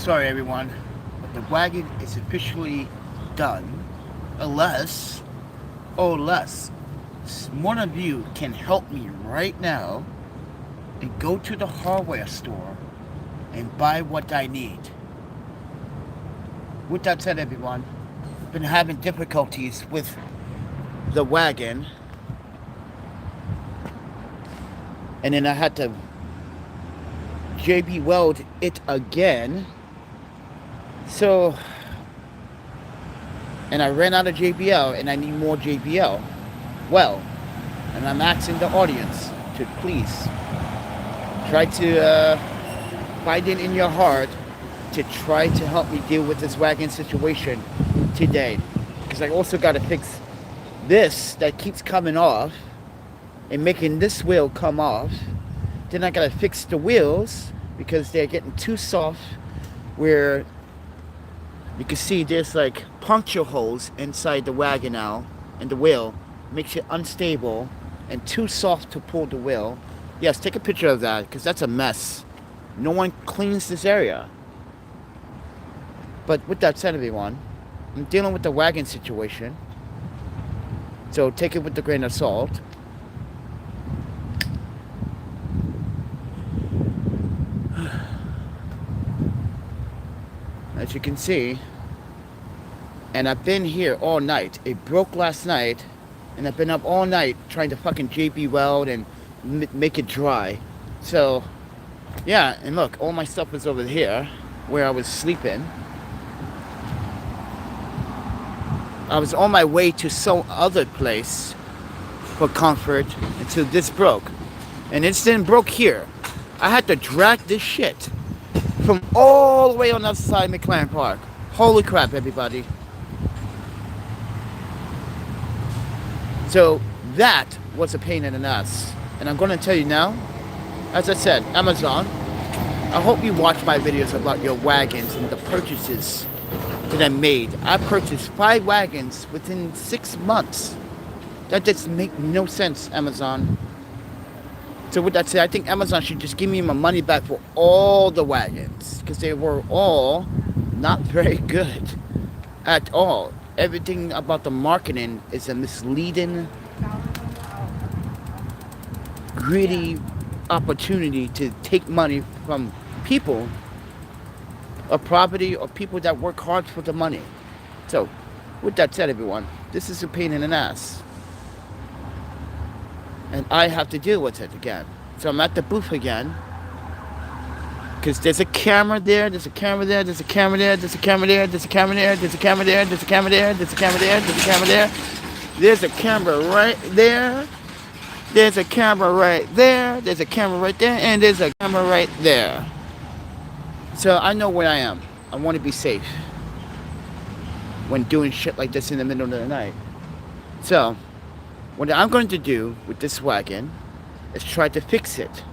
Sorry everyone, but the wagon is officially done. Unless one of you can help me right now and go to the hardware store and buy what I need. With that said everyone, I've been having difficulties with the wagon, and then I had to JB weld it again. So, and I ran out of JBL and I need more JBL. Well, and I'm asking the audience to please try to find it in your heart to try to help me deal with this wagon situation today. Because I also got to fix this that keeps coming off and making this wheel come off. Then I got to fix the wheels because they're getting too soft, where you can see there's like puncture holes inside the wagon now, and the wheel makes it unstable and too soft to pull the wheel. Yes, take a picture of that because that's a mess. No one cleans this area. But with that said everyone, I'm dealing with the wagon situation, so take it with a grain of salt. As you can see, and I've been here all night. It broke last night, and I've been up all night trying to fucking JB weld and make it dry. So, yeah, and look, all my stuff was over here where I was sleeping. I was on my way to some other place for comfort until this broke. And it didn't broke here. I had to drag this shit from all the way on the other side of McLaren Park. Holy crap, everybody. So that was a pain in the ass. And I'm going to tell you now, as I said, Amazon, I hope you watch my videos about your wagons and the purchases that I made. I purchased 5 wagons within 6 months. That just makes no sense, Amazon. So with that said, I think Amazon should just give me my money back for all the wagons, because they were all not very good at all. Everything about the marketing is a misleading, greedy opportunity to take money from people or property or people that work hard for the money. So with that said everyone, this is a pain in the ass. And I have to deal with it again. So I'm at the booth again. Because there's a camera there, there's a camera there, there's a camera there, there's a camera there, there's a camera there, there's a camera there, there's a camera there, there's a camera there, there's a camera there. There's a camera right there. There's a camera right there. There's a camera right there. And there's a camera right there. So I know where I am. I want to be safe when doing shit like this in the middle of the night. So what I'm going to do with this wagon is try to fix it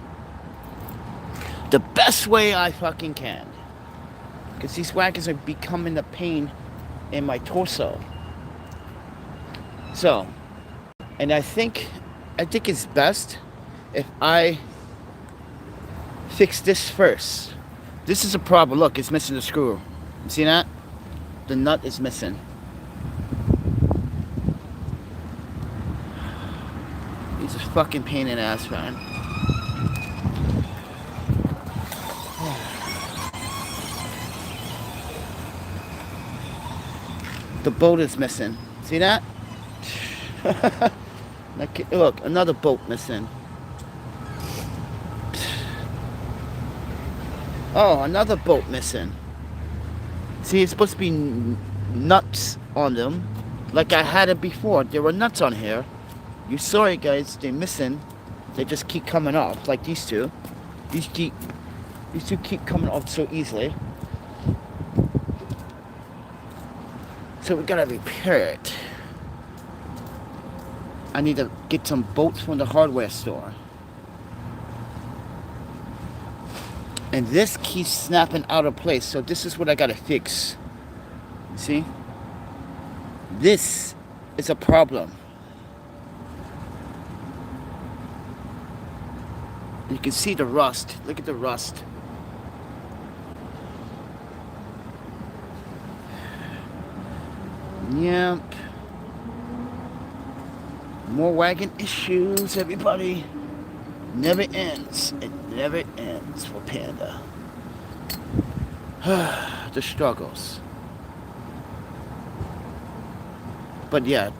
the best way I fucking can. Because these wagons are becoming a pain in my torso. So, and I think it's best if I fix this first. This is a problem. Look, it's missing the screw. You see that? The nut is missing. It's a fucking pain in the ass, man. The bolt is missing. See that? Look, another bolt missing. Oh, another bolt missing. See, it's supposed to be nuts on them, like I had it before. There were nuts on here. You saw it, guys. They're missing. They just keep coming off, like these two. These two keep coming off so easily. So we gotta repair it. I need to get some bolts from the hardware store. And this keeps snapping out of place, so this is what I gotta fix. See? This is a problem. You can see the rust. Look at the rust. Yep. More wagon issues, everybody. Never ends. It never ends for Panda. The struggles. But yeah,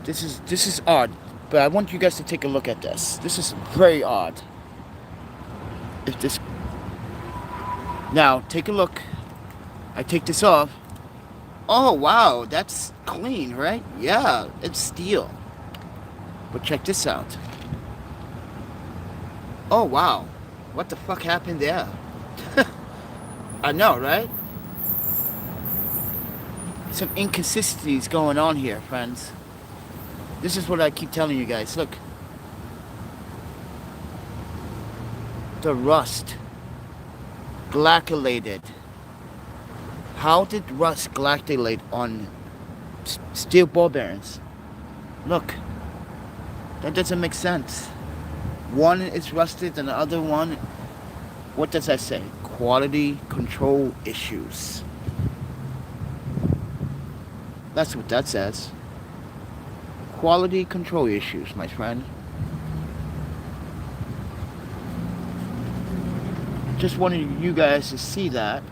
this is odd. But I want you guys to take a look at this. This is very odd. If this... Now, take a look. I take this off. Oh, wow. That's clean, right? Yeah, it's steel. But check this out. Oh, wow. What the fuck happened there? I know, right? Some inconsistencies going on here, friends. This is what I keep telling you guys. Look. The rust. Glycolated. How did rust glycolate on steel ball bearings? Look. That doesn't make sense. One is rusted and the other one, what does that say? Quality control issues. That's what that says. Quality control issues, my friend. Just wanted you guys to see that.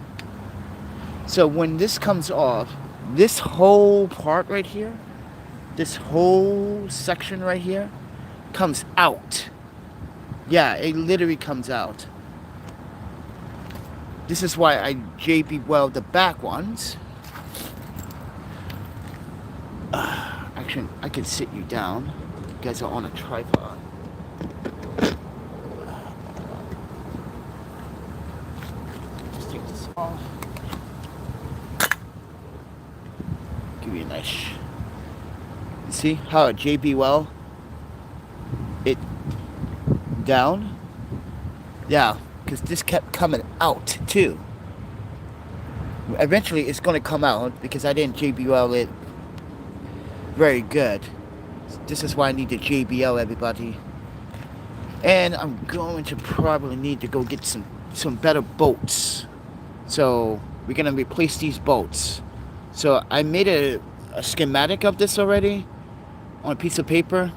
So when this comes off, this whole part right here, this whole section right here, comes out. Yeah, it literally comes out. This is why I JB weld the back ones. Actually, I can sit you down. You guys are on a tripod. Just take this off. Give you a nice... You see how a JB weld it down? Yeah, because this kept coming out too. Eventually it's going to come out because I didn't JBL it very good. This is why I need the JBL, everybody. And I'm going to probably need to go get some better bolts. So we're going to replace these bolts. So I made a schematic of this already on a piece of paper.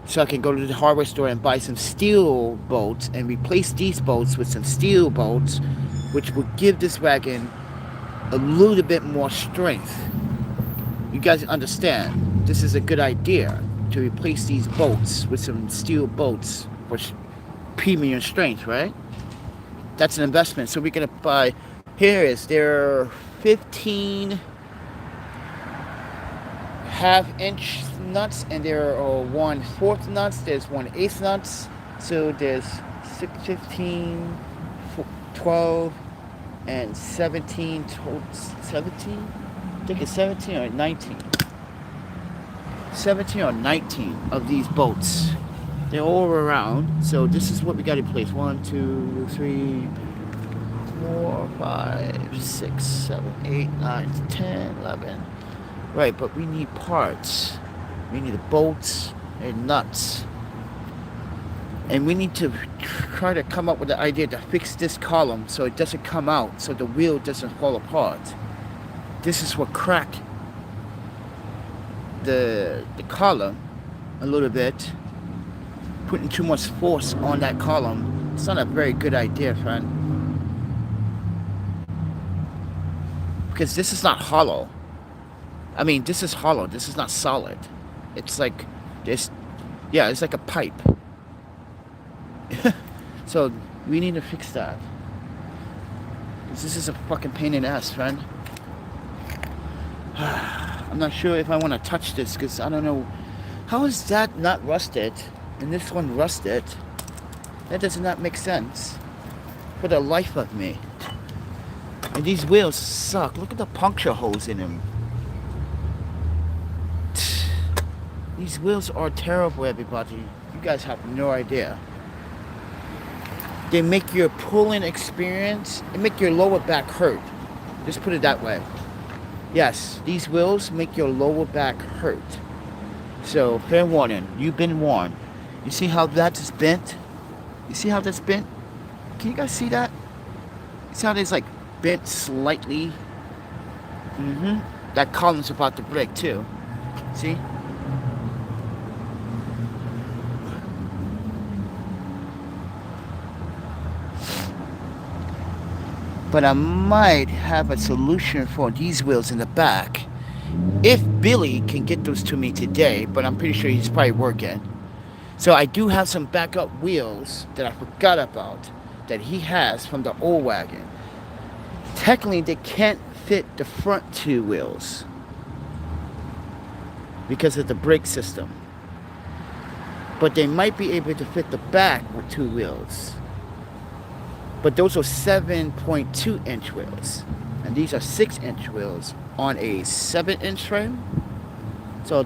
So I can go to the hardware store and buy some steel bolts and replace these bolts with some steel bolts, which will give this wagon a little bit more strength. You guys understand, this is a good idea to replace these bolts with some steel bolts for premium strength, right? That's an investment. So we're gonna buy, there are 15 half-inch nuts, and there are 1/4 nuts, there's 1/8 nuts, so there's 6, 15, 12, and 17, 17? I think it's 17 or 19. 17 or 19 of these bolts. They're all around, so this is what we got to place. 1, 2, 3, 4, 5, 6, 7, 8, 9, 10, 11. Right, but we need parts. We need the bolts and nuts. And we need to try to come up with the idea to fix this column so it doesn't come out, so the wheel doesn't fall apart. This is what cracked the column a little bit. Putting too much force on that column. It's not a very good idea, friend. Because this is not hollow. I mean, this is hollow. This is not solid. It's like this. Yeah, it's like a pipe. So we need to fix that. This is a fucking pain in the ass, friend. I'm not sure if I want to touch this because I don't know. How is that not rusted and this one rusted? That does not make sense for the life of me. And these wheels suck. Look at the puncture holes in them. These wheels are terrible, everybody. You guys have no idea. They make your pulling experience, they make your lower back hurt. Just put it that way. Yes, these wheels make your lower back hurt. So, fair warning, you've been warned. You see how that's bent? You see how that's bent? Can you guys see that? You see how it's like bent slightly? that column's about to break too. See? But I might have a solution for these wheels in the back. If Billy can get those to me today, but I'm pretty sure he's probably working. So I do have some backup wheels that I forgot about that he has from the old wagon. Technically, they can't fit the front two wheels because of the brake system. But they might be able to fit the back with two wheels. But those are 7.2 inch wheels. And these are 6-inch wheels on a 7-inch frame. So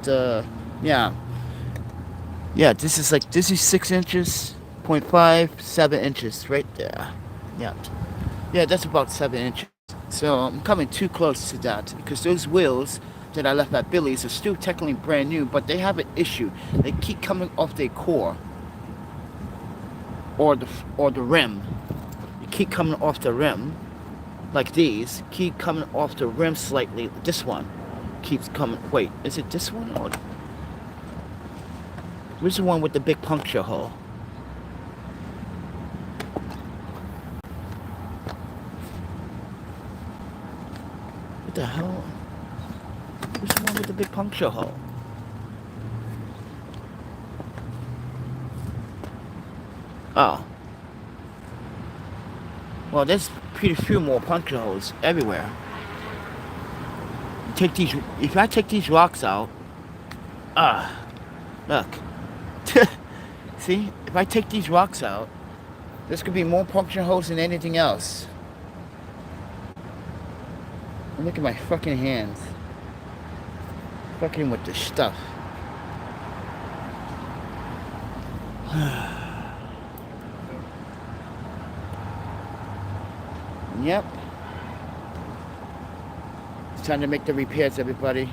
yeah, this is 6 inches, 0.5, 7 inches right there. Yeah, that's about 7 inches. So I'm coming too close to that because those wheels that I left at Billy's are still technically brand new, but they have an issue. They keep coming off their core or the rim. They keep coming off the rim. Like these, keep coming off the rim slightly. This one keeps coming. Wait, is it this one or where's the one with the big puncture hole? What the hell? Where's the one with the big puncture hole? Oh. Well, there's pretty few more puncture holes everywhere. If I take these rocks out, look. See, if I take these rocks out, there's gonna be more puncture holes than anything else. And look at my fucking hands. Fucking with the stuff. Yep. It's time to make the repairs, everybody.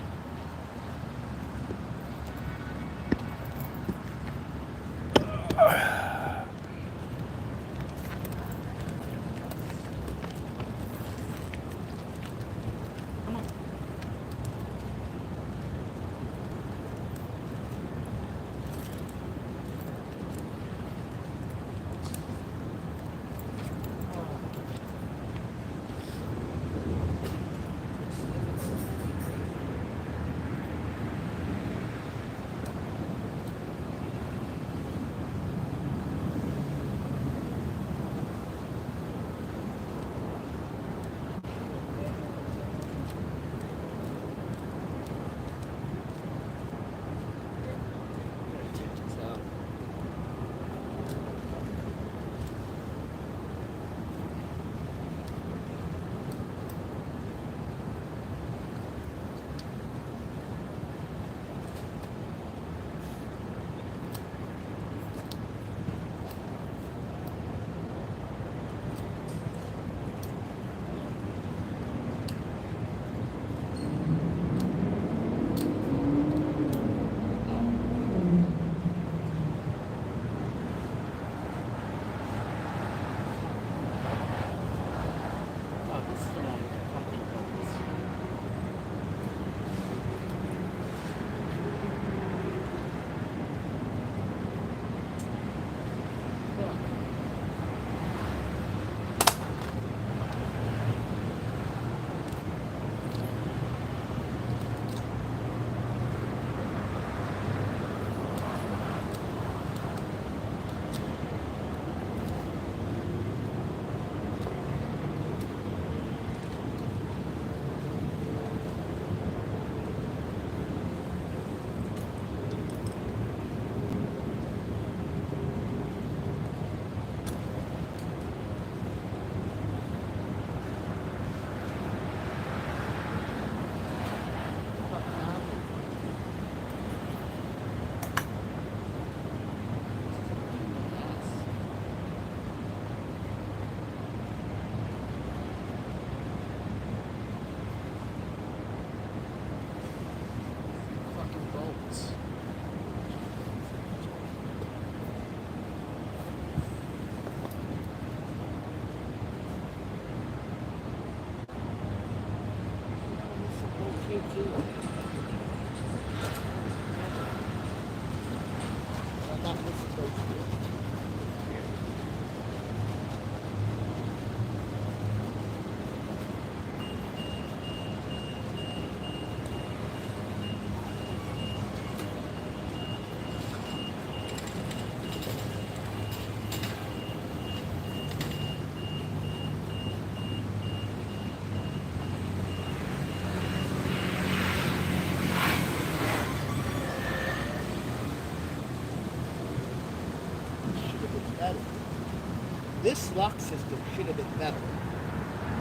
This lock system should have been better,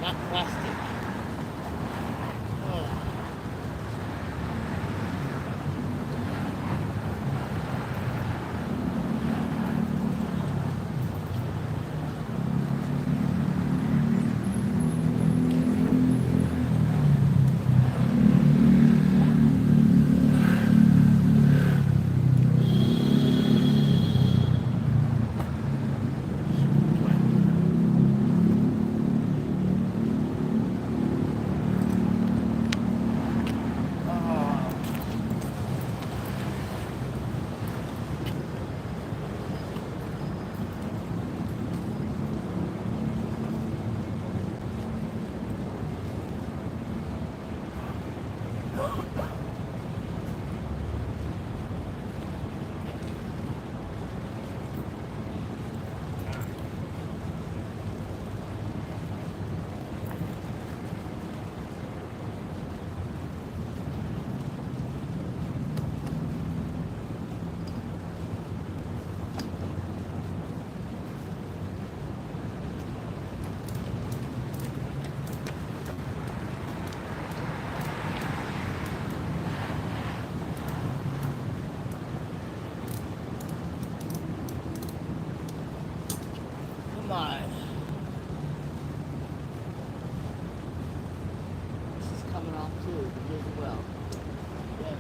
not plastic. Oh. Come on. This is coming off too, as well. Yeah.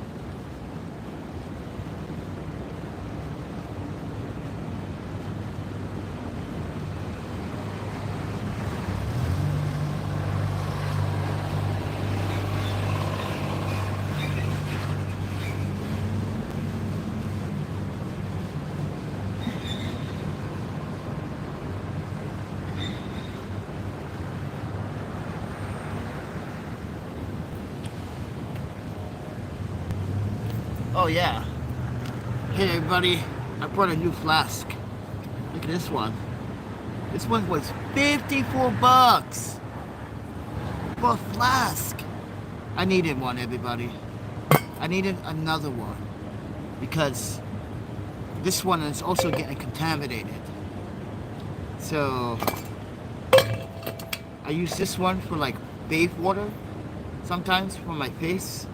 Oh yeah. Hey everybody, I brought a new flask. Look at this one. This one was 54 bucks for a flask. I needed one, everybody. I needed another one because this one is also getting contaminated. So I use this one for like bathe water sometimes for my face.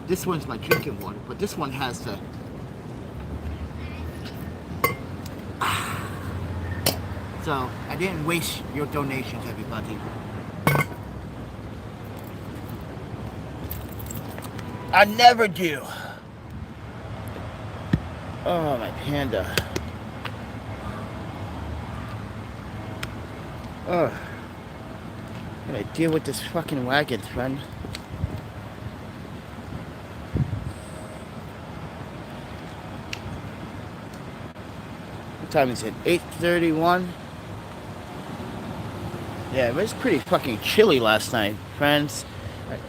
This one's my drinking water, but this one has the so I didn't waste your donations, everybody. I never do. Oh, my panda. Oh, I gotta deal with this fucking wagon, friend. What time is it? 8:31. Yeah, it was pretty fucking chilly last night, friends.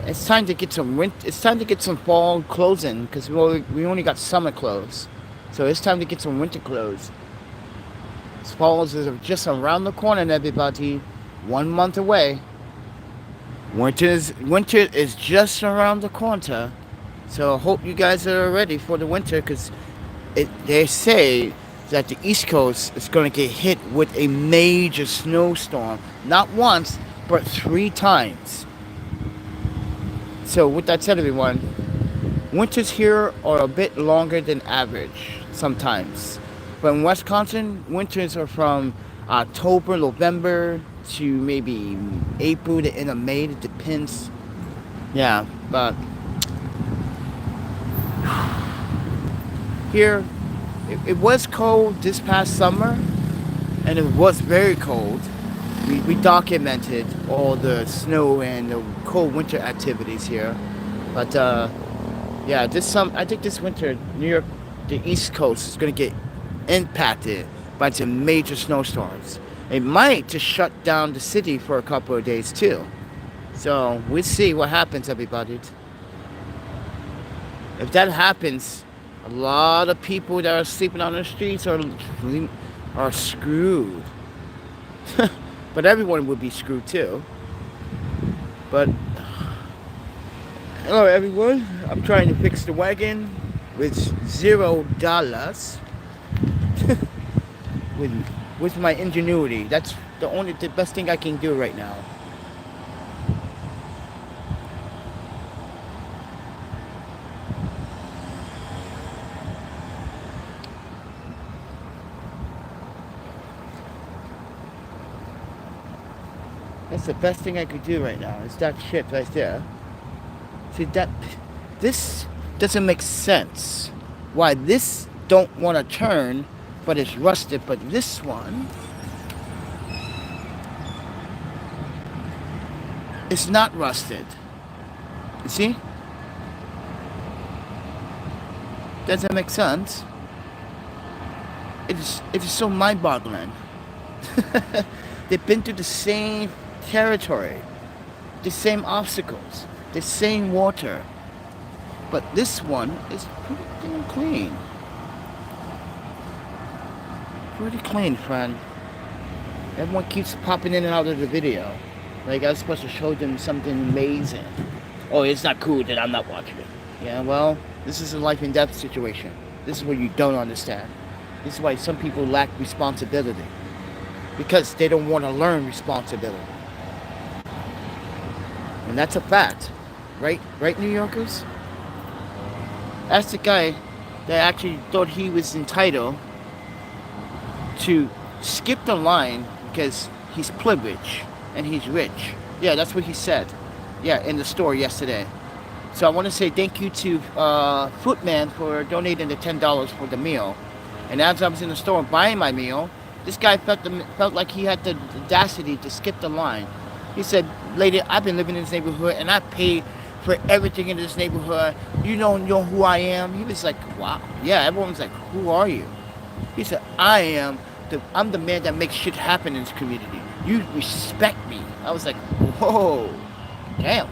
It's time to get some It's time to get some fall clothes in because we only got summer clothes, so it's time to get some winter clothes. Fall is just around the corner, everybody. 1 month away. Winter is just around the corner, so I hope you guys are ready for the winter because they say that the East Coast is going to get hit with a major snowstorm. Not once, but 3 times. So with that said, everyone, winters here are a bit longer than average sometimes. But in Wisconsin, winters are from October, November to maybe April to end of May. It depends. Yeah, but here, it was cold this past summer, and it was very cold. we documented all the snow and the cold winter activities here. But yeah, I think this winter, New York, the East Coast is going to get impacted by some major snowstorms. It might just shut down the city for a couple of days too. So we'll see what happens, everybody. If that happens, a lot of people that are sleeping on the streets are screwed. But everyone would be screwed too. But hello everyone, I'm trying to fix the wagon with $0 with my ingenuity. That's the best thing I can do right now. That's the best thing I could do right now. It's that shit right there. See this doesn't make sense. Why this don't want to turn, but it's rusted. But this one, it's not rusted. You see? Doesn't make sense. It's so mind-boggling. They've been through the same territory, the same obstacles, the same water, but this one is pretty damn clean. Pretty clean, friend. Everyone keeps popping in and out of the video. Like I was supposed to show them something amazing. Oh, it's not cool that I'm not watching it. Yeah, well, this is a life and death situation. This is what you don't understand. This is why some people lack responsibility. Because they don't want to learn responsibility. And that's a fact. Right, New Yorkers? That's the guy that actually thought he was entitled to skip the line because he's privileged and he's rich. Yeah, that's what he said. Yeah, in the store yesterday. So I want to say thank you to Footman for donating the $10 for the meal. And as I was in the store buying my meal, this guy felt like he had the audacity to skip the line. He said, "Lady, I've been living in this neighborhood and I paid for everything in this neighborhood. You don't know who I am?" He was like, "Wow." Yeah, everyone was like, "Who are you?" He said, I'm the man that makes shit happen in this community. You respect me." I was like, whoa, damn.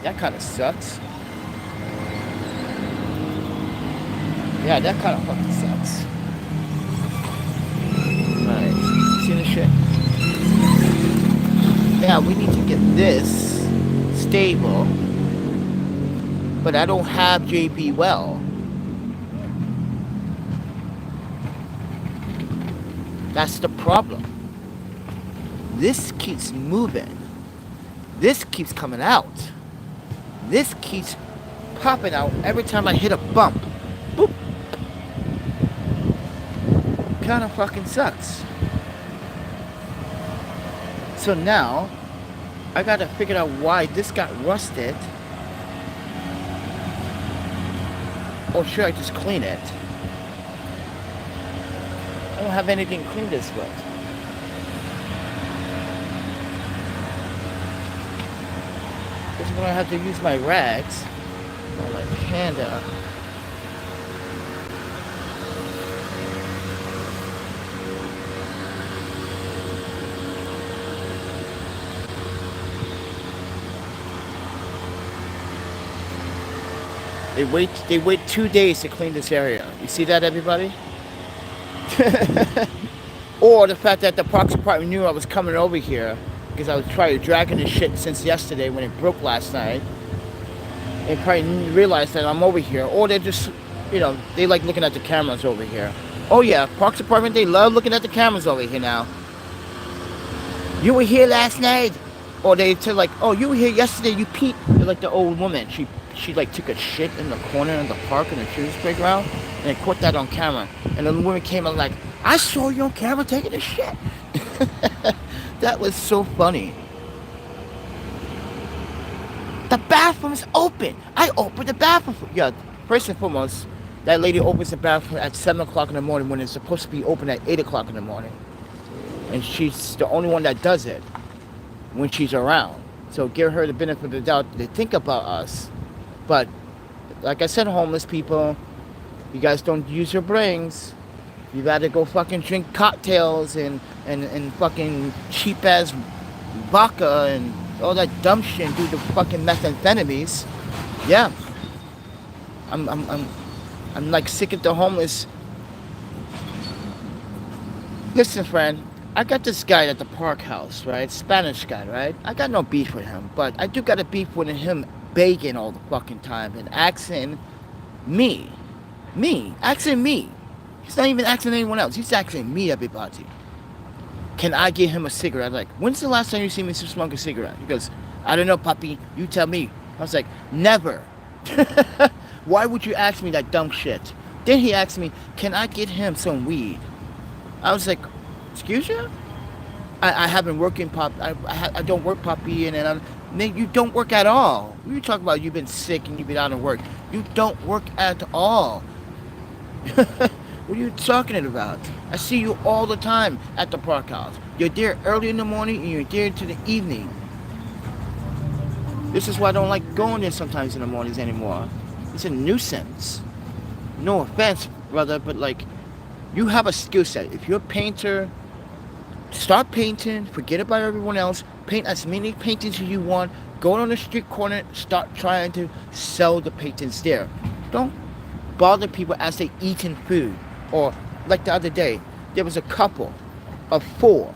That kind of sucks. Yeah, that kind of fucking sucks. Alright, see the shit? Yeah, we need to get this stable, but I don't have JB well. That's the problem. This keeps moving. This keeps coming out. This keeps popping out every time I hit a bump. Boop. Kind of fucking sucks. So now, I gotta figure out why this got rusted. Or should I just clean it? I don't have anything to clean this with. Guess I'm gonna have to use my rags or my Panda. They wait 2 days to clean this area. You see that, everybody? Or the fact that the Parks Department knew I was coming over here because I was trying to dragging this shit since yesterday when it broke last night. They probably realized that I'm over here. Or they just, they like looking at the cameras over here. Oh yeah, Parks Department, they love looking at the cameras over here now. You were here last night. Or they tell like, oh, you were here yesterday, you peeped. They're like the old woman. She like took a shit in the corner in the park in the children's playground. And they caught that on camera. And the woman came out like, "I saw you on camera taking a shit." That was so funny. The bathroom is open. I opened the bathroom. Yeah, first and foremost, that lady opens the bathroom at 7 o'clock in the morning when it's supposed to be open at 8 o'clock in the morning. And she's the only one that does it when she's around. So give her the benefit of the doubt to think about us. But like I said, homeless people, you guys don't use your brains. You gotta go fucking drink cocktails and fucking cheap ass vodka and all that dumb shit and do the fucking methamphetamines. Yeah. I'm like sick of the homeless. Listen, friend, I got this guy at the park house, right? Spanish guy, right? I got no beef with him, but I do got a beef with him begging all the fucking time and asking me. Asking me. He's not even asking anyone else. He's asking me, everybody. Can I get him a cigarette? I'm like, when's the last time you see me smoke a cigarette? He goes, I don't know, puppy. You tell me. I was like, never. Why would you ask me that dumb shit? Then he asked me, can I get him some weed? I was like, excuse you? I haven't working, pop. I don't work, puppy, and you don't work at all. You talk about you've been sick and you've been out of work. You don't work at all. What are you talking about? I see you all the time at the park house. You're there early in the morning and you're there to the evening. This is why I don't like going there sometimes in the mornings anymore. It's a nuisance. No offense, brother, but like, you have a skill set. If you're a painter, start painting, forget about everyone else, paint as many paintings as you want, go on the street corner, start trying to sell the paintings there. Don't bother people as they eating food. Or like the other day, there was a couple of 4.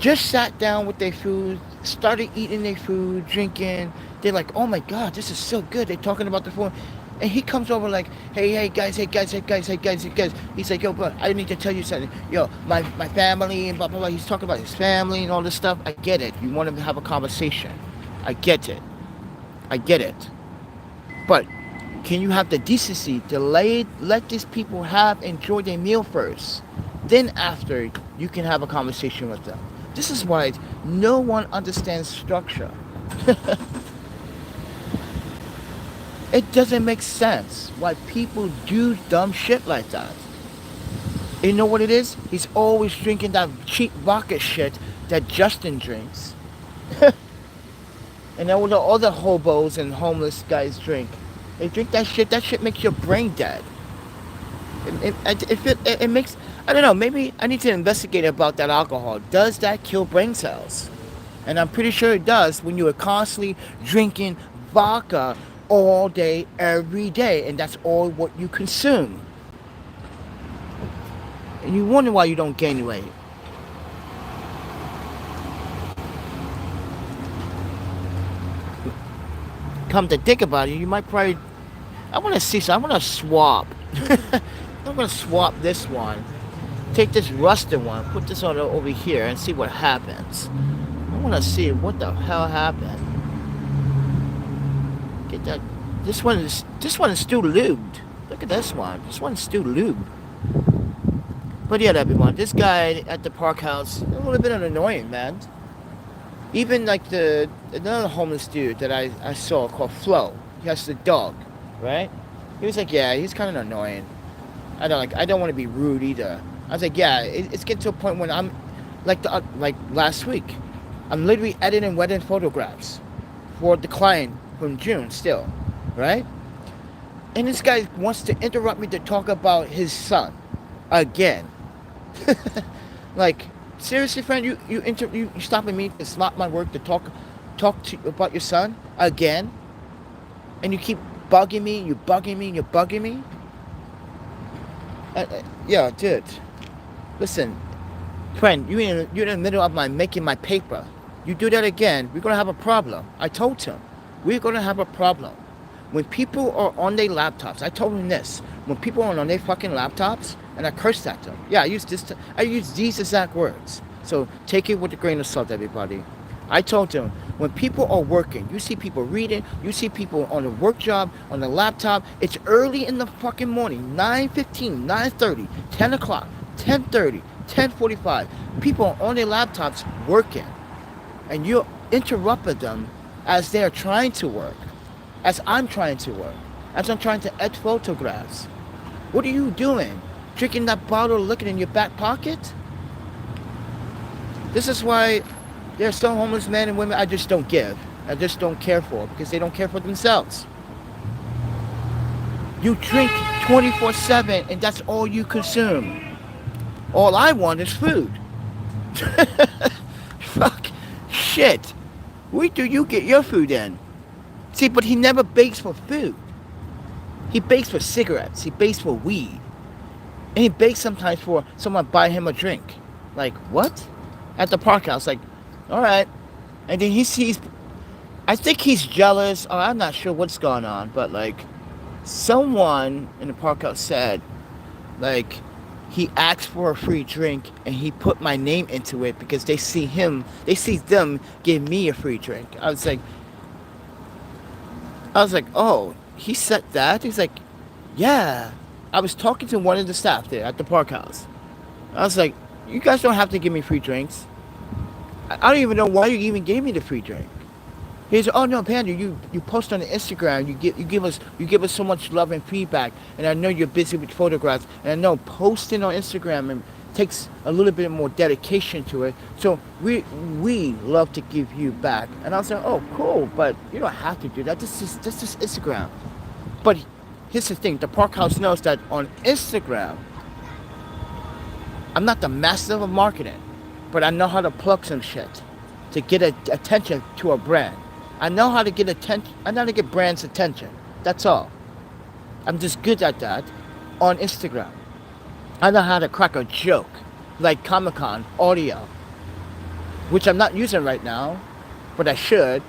Just sat down with their food, started eating their food, drinking. They're like, oh my God, this is so good. They're talking about the food. And he comes over like, hey guys. He's like, yo, bro, I need to tell you something. Yo, my family and blah, blah, blah. He's talking about his family and all this stuff. I get it. You want him to have a conversation. I get it. But can you have the decency to let these people enjoy their meal first? Then after, you can have a conversation with them. This is why no one understands structure. It doesn't make sense why people do dumb shit like that. You know what it is? He's always drinking that cheap vodka shit that Justin drinks. And all the other hobos and homeless guys drink. They drink that shit. That shit makes your brain dead. It makes... I don't know. Maybe I need to investigate about that alcohol. Does that kill brain cells? And I'm pretty sure it does when you are constantly drinking vodka all day, every day. And that's all what you consume. And you wonder why you don't gain weight. Come to think about it, you might probably... I want to see something. I want to swap. I'm going to swap this one. Take this rusted one. Put this on over here and see what happens. I want to see what the hell happened. Get that. This one is still lubed. Look at this one. This one's still lubed. But yeah, everyone. This guy at the park house, a little bit annoying, man. Even like another homeless dude that I saw called Flo. He has the dog, right? He was like, yeah, he's kind of annoying. I don't want to be rude either. I was like, yeah, it's getting to a point when I'm like last week, I'm literally editing wedding photographs for the client from June still, right? And this guy wants to interrupt me to talk about his son again. Like, seriously, friend, you stopping me to stop my work to talk to you about your son again, and you keep bugging me. You're bugging me. Yeah, dude. Listen, friend, you're in the middle of making my paper. You do that again, we're gonna have a problem. I told him, we're gonna have a problem. When people are on their laptops, I told him this. When people are on their fucking laptops, and I cursed at them. Yeah, I use these exact words. So take it with a grain of salt, everybody. I told him, when people are working, you see people reading, you see people on a work job, on the laptop, it's early in the fucking morning, 9:15, 9:30, 10 o'clock, 10:30, 10:45. People are on their laptops working, and you interrupted them as they're trying to work, as I'm trying to work, as I'm trying to edit photographs. What are you doing? Drinking that bottle of liquor in your back pocket? This is why there are some homeless men and women I just don't give. I just don't care for, because they don't care for themselves. You drink 24/7 and that's all you consume. All I want is food. Fuck. Shit. Where do you get your food in? See, but he never bakes for food. He bakes for cigarettes. He bakes for weed. And he bakes sometimes for someone to buy him a drink. Like, what? At the park house. Like, all right. And then he sees, I think he's jealous, or I'm not sure what's going on, but like, someone in the park house said, like, he asked for a free drink and he put my name into it because they see them give me a free drink. I was like, oh, he said that? He's like, yeah. I was talking to one of the staff there at the park house. I was like, you guys don't have to give me free drinks. I don't even know why you even gave me the free drink. He said, oh no, Panda, you post on the Instagram, you give us so much love and feedback, and I know you're busy with photographs, and I know posting on Instagram and takes a little bit more dedication to it. So we love to give you back. And I was like, oh cool, but you don't have to do that. This is Instagram. But here's the thing, the park house knows that on Instagram, I'm not the master of marketing, but I know how to plug some shit to get attention to a brand. I know how to get attention. I know how to get brands' attention. That's all. I'm just good at that on Instagram. I know how to crack a joke, like Comic-Con audio, which I'm not using right now, but I should,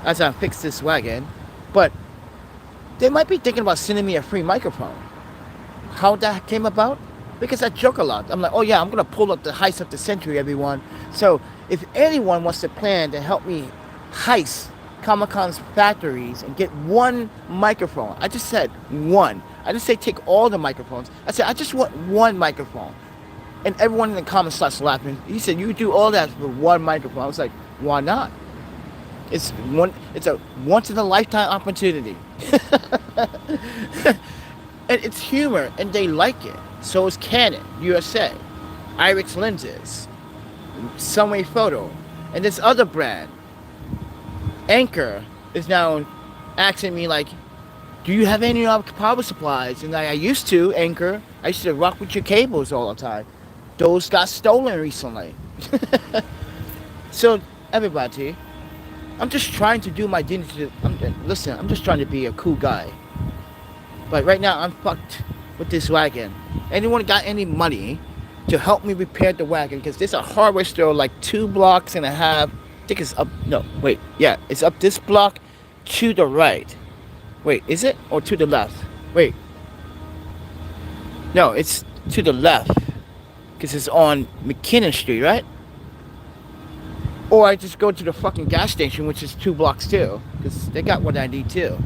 as I fix this wagon. But they might be thinking about sending me a free microphone. How that came about? Because I joke a lot. I'm like, oh yeah, I'm gonna pull up the heist of the century, everyone. So if anyone wants to plan to help me heist Comic-Con's factories and get one microphone. I just said one. I didn't say take all the microphones. I said I just want one microphone. And everyone in the comments starts laughing. He said, you do all that for one microphone. I was like, why not? It's a once in a lifetime opportunity. And it's humor and they like it. So is Canon, USA, Irix Lenses, Sunwayfoto, and this other brand. Anchor is now asking me like, do you have any power supplies? And I used to, Anchor. I used to rock with your cables all the time. Those got stolen recently. So, everybody, I'm just trying to do my duty. Listen, I'm just trying to be a cool guy. But right now, I'm fucked with this wagon. Anyone got any money to help me repair the wagon? Because there's a hardware store like 2.5 blocks. I think it's up, no, wait, yeah, it's up this block to the right. Wait, is it? Or to the left? Wait. No, it's to the left. Because it's on McKinnon Street, right? Or I just go to the fucking gas station, which is 2 blocks too. Because they got what I need too.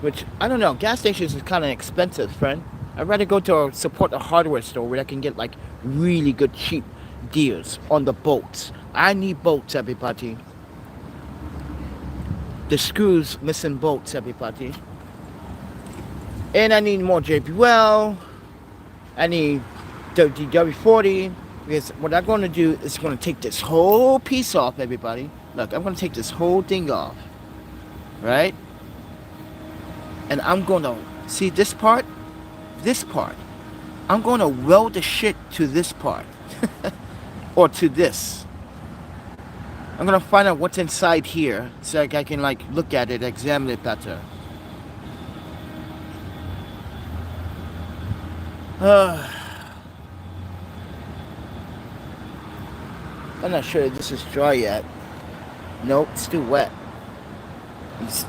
Which, I don't know, gas stations is kind of expensive, friend. I'd rather go to support a hardware store where I can get like really good cheap deals on the bolts. I need bolts, everybody. The screws missing bolts, everybody. And I need more JBL. I need the W40. Because what I'm going to do is going to take this whole piece off, everybody. Look, I'm going to take this whole thing off. Right? And I'm going to, see this part? This part. I'm going to weld the shit to this part. Or to this. I'm gonna find out what's inside here so I can like look at it, examine it better. I'm not sure if this is dry yet. Nope, it's still wet.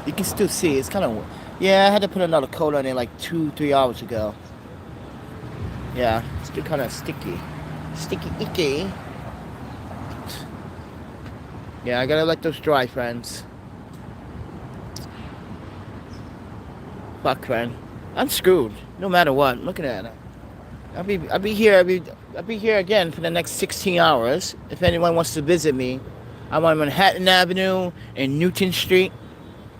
You can still see it's kind of, yeah, I had to put another coat on it like 2-3 hours ago. Yeah, it's still kind of sticky. Sticky icky. Yeah, I gotta let those dry, friends. Fuck, friend. I'm screwed. No matter what. Looking at it. I'll be here again for the next 16 hours. If anyone wants to visit me, I'm on Manhattan Avenue and Newton Street.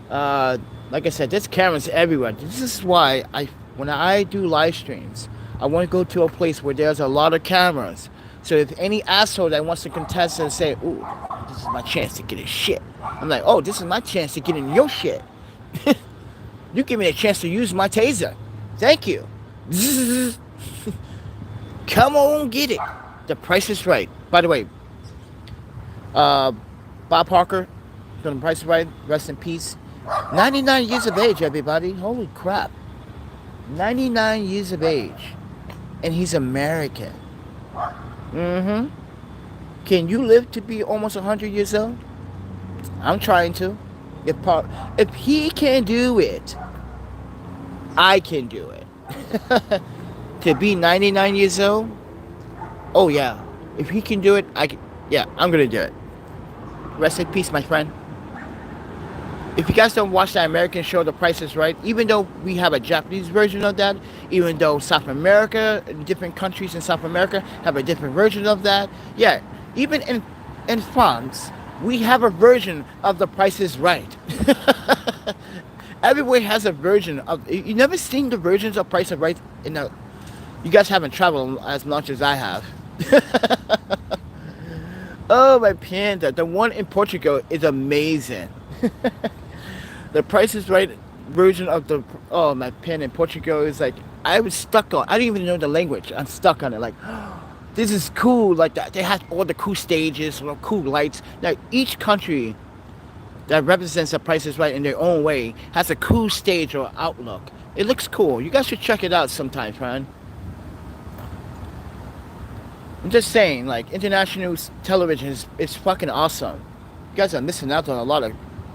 Like I said, there's cameras everywhere. This is why when I do live streams, I want to go to a place where there's a lot of cameras, So if any asshole that wants to contest and say, ooh, this is my chance to get his shit, I'm like, oh, this is my chance to get in your shit. You give me a chance to use my taser. Thank you. Come on, get it. The Price is Right. By the way, Bob Parker, from The Price is Right, rest in peace. 99 years of age, everybody. Holy crap. 99 years of age. And he's American. Mm-hmm. Can you live to be almost 100 years old? I'm trying to. If he can do it, I can do it. To be 99 years old? Oh, yeah. If he can do it, yeah, I'm going to do it. Rest in peace, my friend. If you guys don't watch that American show, The Price is Right, even though we have a Japanese version of that, even though South America, different countries in South America have a different version of that, yeah, even in France, we have a version of The Price is Right. Everywhere has a version of. You never seen the versions of Price is Right in the. You guys haven't traveled as much as I have. Oh, my panda! The one in Portugal is amazing. The Price is Right version of the. Oh, my panda in Portugal is like I was stuck on. I didn't even know the language. I'm stuck on it. Like, this is cool. Like that, they have all the cool stages, cool lights. Now each country that represents The Price is Right in their own way has a cool stage or outlook. It looks cool. You guys should check it out sometime, friend. I'm just saying, like, international television is fucking awesome. You guys are missing out on a lot of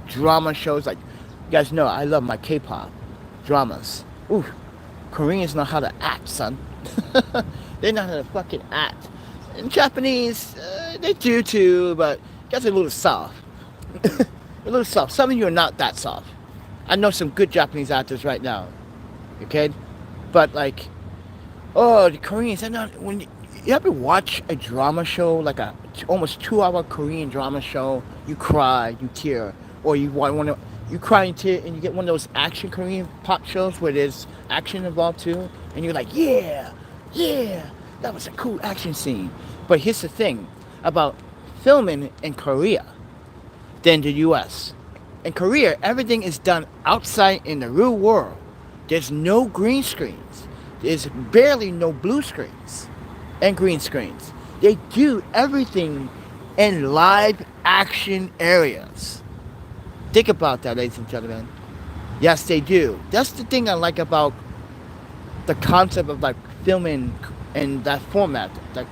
drama shows. Like, you guys know I love my K-pop dramas. Ooh, Koreans know how to act, son. They know how to fucking act. And Japanese, they do too, but you guys are a little soft. A little soft. Some of you are not that soft. I know some good Japanese actors right now. Okay? But, like, oh, the Koreans, they're not. When you ever watch a drama show, like a almost 2-hour Korean drama show, you cry, you tear, or you want to, you cry and tear, and you get one of those action Korean pop shows where there's action involved too, and you're like, yeah, that was a cool action scene. But here's the thing about filming in Korea than the U.S. In Korea, everything is done outside in the real world. There's no green screens. There's barely no blue screens and green screens. They do everything in live action areas. Think about that, ladies and gentlemen. Yes, they do. That's the thing I like about the concept of like filming in that format. Like,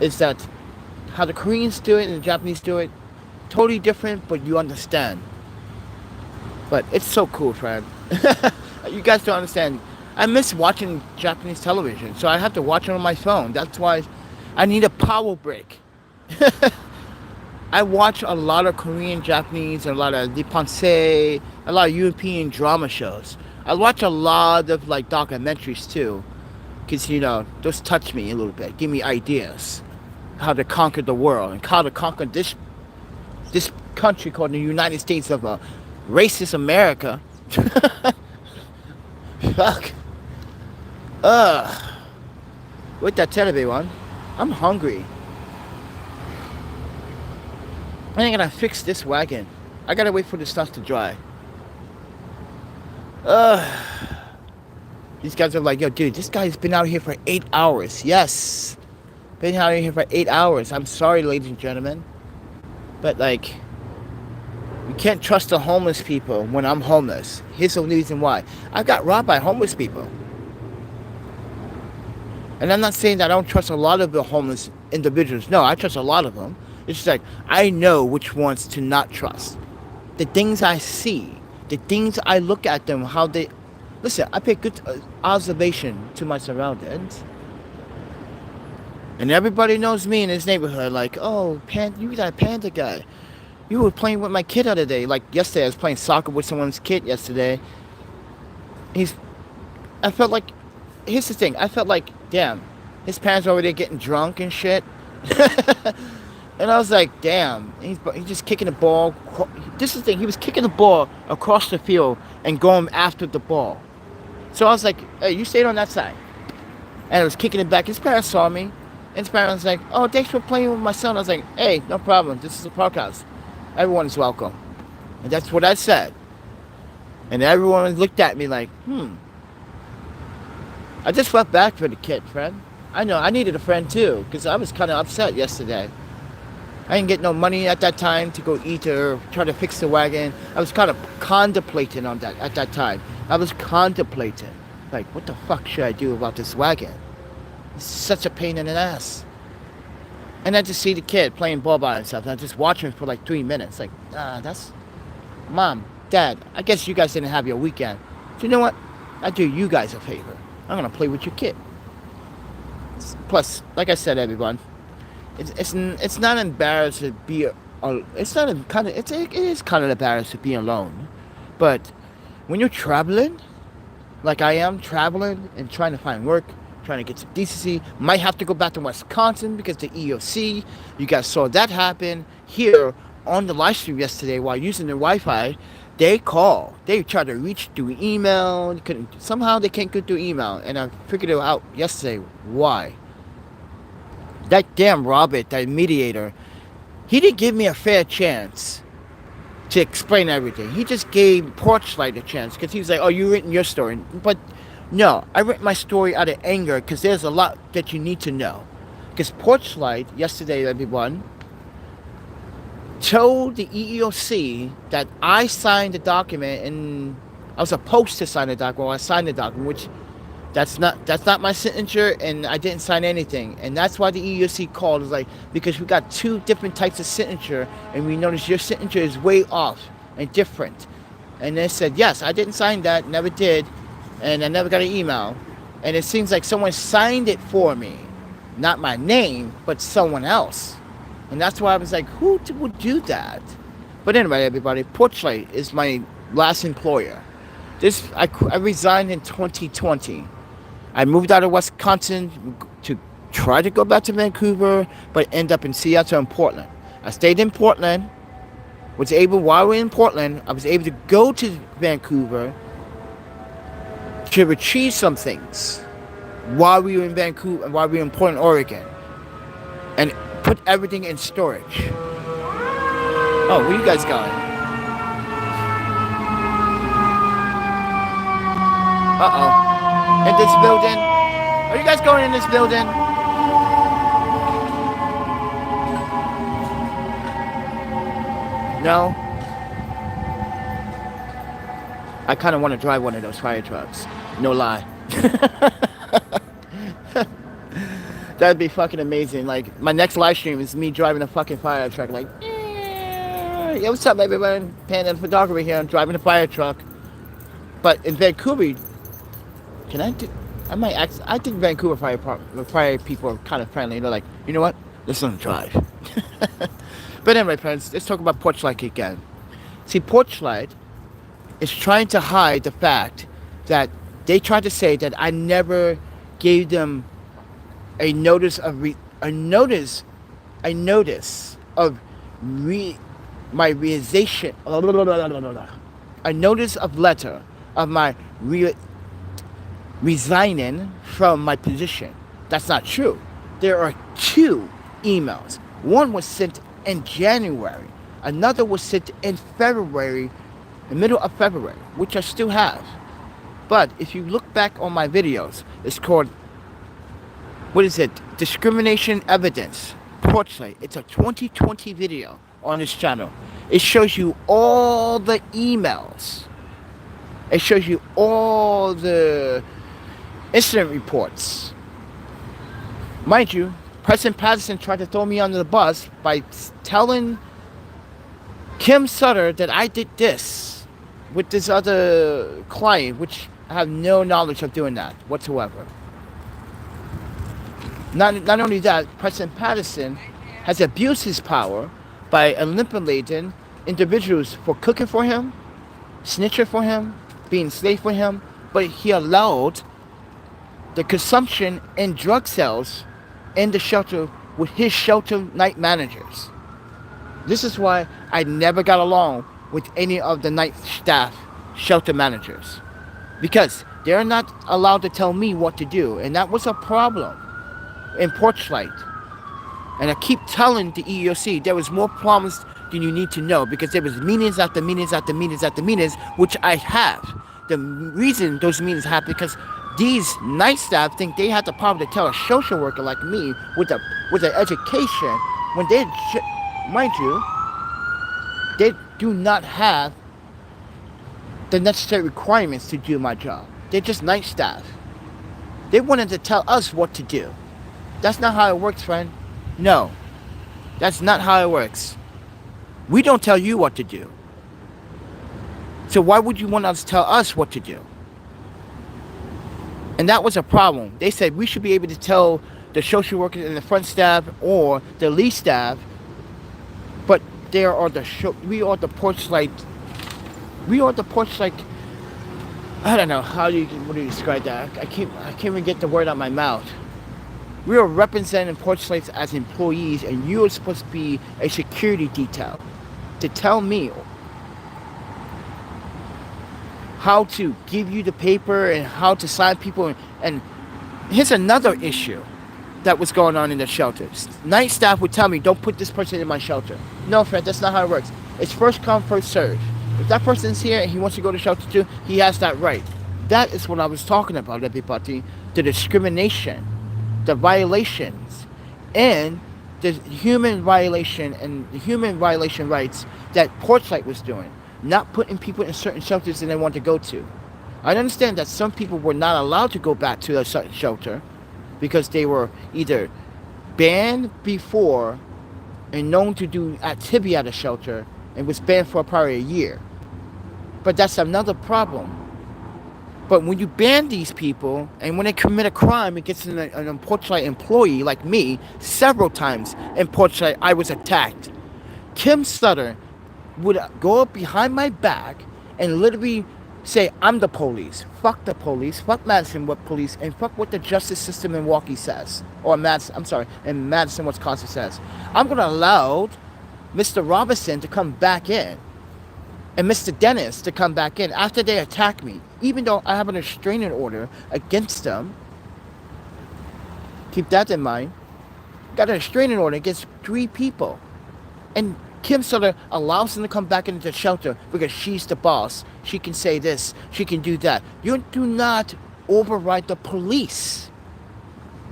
is that how the Koreans do it and the Japanese do it, totally different, but you understand. But it's so cool, friend. You guys don't understand. I miss watching Japanese television, so I have to watch it on my phone. That's why I need a power break. I watch a lot of Korean, Japanese, a lot of Nipponsei, a lot of European drama shows. I watch a lot of like documentaries too, because you know those touch me a little bit, give me ideas how to conquer the world and how to conquer this country called the United States of racist America. Fuck. With that television, I'm hungry. I ain't gonna fix this wagon. I gotta wait for the stuff to dry. These guys are like, yo, dude, this guy's been out here for 8 hours. Yes. Been out here for 8 hours. I'm sorry, ladies and gentlemen. But, like, you can't trust the homeless people when I'm homeless. Here's the reason why. I got robbed by homeless people. And I'm not saying that I don't trust a lot of the homeless individuals. No, I trust a lot of them. It's just like, I know which ones to not trust. The things I see, the things I look at them, how they... Listen, I pay good observation to my surroundings. And everybody knows me in this neighborhood. Like, oh, you that panda guy. You were playing with my kid the other day. Like, yesterday I was playing soccer with someone's kid yesterday. I felt like... Here's the thing. I felt like, damn, his parents were over there getting drunk and shit. And I was like, damn, he's just kicking the ball. This is the thing, he was kicking the ball across the field and going after the ball. So I was like, hey, you stayed on that side. And I was kicking it back. His parents saw me. And his parents like, oh, thanks for playing with my son. I was like, hey, no problem. This is a podcast. Everyone is welcome. And that's what I said. And everyone looked at me like, I just felt bad for the kid, friend. I know, I needed a friend too, because I was kind of upset yesterday. I didn't get no money at that time to go eat or try to fix the wagon. I was kind of contemplating on that at that time. I was contemplating, like, what the fuck should I do about this wagon? It's such a pain in the ass. And then to see the kid playing ball by himself, and I just watch him for like 3 minutes. Like, that's... Mom, Dad, I guess you guys didn't have your weekend. So you know what? I do you guys a favor. I'm going to play with your kid. Plus, like I said, everyone, it's not embarrassed to be... it is kind of embarrassed to be alone. But when you're traveling, like I am traveling and trying to find work, trying to get some decency, might have to go back to Wisconsin because the EOC, you guys saw that happen here on the live stream yesterday while using their Wi-Fi. They tried to reach through email, somehow they can't get through email, and I figured it out yesterday why. That damn Robert, that mediator, he didn't give me a fair chance to explain everything. He just gave Porchlight a chance because he was like, oh, you written your story. But no, I wrote my story out of anger because there's a lot that you need to know. Because Porchlight, yesterday, everyone, told the EEOC that I signed the document and I was supposed to sign the document. Well, I signed the document, which that's not my signature, and I didn't sign anything. And that's why the EEOC called. Is like, because we got two different types of signature, and we noticed your signature is way off and different. And they said, yes, I didn't sign that, never did, and I never got an email. And it seems like someone signed it for me, not my name, but someone else. And that's why I was like, who would do that? But anyway, everybody, Porchlight is my last employer. I resigned in 2020. I moved out of Wisconsin to try to go back to Vancouver, but end up in Seattle and Portland. I stayed in Portland. While we were in Portland, I was able to go to Vancouver to retrieve some things while we were in Vancouver, while we were in Portland, Oregon, and put everything in storage. Oh, where you guys going? Uh-oh. In this building? Are you guys going in this building? No? I kind of want to drive one of those fire trucks. No lie. That'd be fucking amazing. Like, my next live stream is me driving a fucking fire truck. Like, yeah, what's up, everyone? ThePandaPhotographer here. I'm driving a fire truck. But in Vancouver, I think Vancouver fire people are kind of friendly. They're like, you know what? Let's let them drive. But anyway, friends, let's talk about Porchlight again. See, Porchlight is trying to hide the fact that they tried to say that I never gave them a notice of my realization, a notice of letter of my resigning from my position. That's not true. There are two emails. One was sent in January. Another was sent in February, the middle of February, which I still have. But if you look back on my videos, it's called, Discrimination Evidence, Porchlight. It's a 2020 video on this channel. It shows you all the emails. It shows you all the incident reports. Mind you, President Patterson tried to throw me under the bus by telling Kim Sutter that I did this with this other client, which I have no knowledge of doing that whatsoever. Not only that, President Patterson has abused his power by eliminating individuals for cooking for him, snitching for him, being slave for him, but he allowed the consumption and drug sales in the shelter with his shelter night managers. This is why I never got along with any of the night staff shelter managers, because they're not allowed to tell me what to do, and that was a problem. in Porchlight. And I keep telling the EEOC there was more problems than you need to know, because there was meetings after meetings after meetings after meetings, which I have. The reason those meetings happen because these night staff think they have the power to tell a social worker like me with an education when they, mind you, they do not have the necessary requirements to do my job. They're just night staff. They wanted to tell us what to do. That's not how it works, friend. No, that's not how it works. We don't tell you what to do. So why would you want us to tell us what to do? And that was a problem. They said we should be able to tell the social workers and the front staff or the lead staff, but we are the Porchlight. We are the Porchlight. I don't know what do you describe that? I can't even get the word out of my mouth. We are representing Porchlights as employees, and you are supposed to be a security detail to tell me how to give you the paper and how to sign people. And here's another issue that was going on in the shelters. Night staff would tell me, don't put this person in my shelter. No, friend, that's not how it works. It's first come, first serve. If that person's here and he wants to go to shelter too, he has that right. That is what I was talking about, everybody. The discrimination, the violations, and the human violation and the human violation rights that Porchlight was doing. Not putting people in certain shelters that they want to go to. I understand that some people were not allowed to go back to a certain shelter because they were either banned before and known to do activity at a shelter and was banned for probably a year. But that's another problem. But when you ban these people and when they commit a crime against an Porchlight employee like me, several times in Porchlight I was attacked. Kim Sutter would go up behind my back and literally say, I'm the police. Fuck the police. Fuck Madison, what police, and fuck what the justice system in Milwaukee says. Or in Madison, Wisconsin says. I'm going to allow Mr. Robinson to come back in and Mr. Dennis to come back in after they attack me. Even though I have an restraining order against them. Keep that in mind. Got a restraining order against 3 people. And Kim Sutter allows them to come back into the shelter because she's the boss. She can say this. She can do that. You do not override the police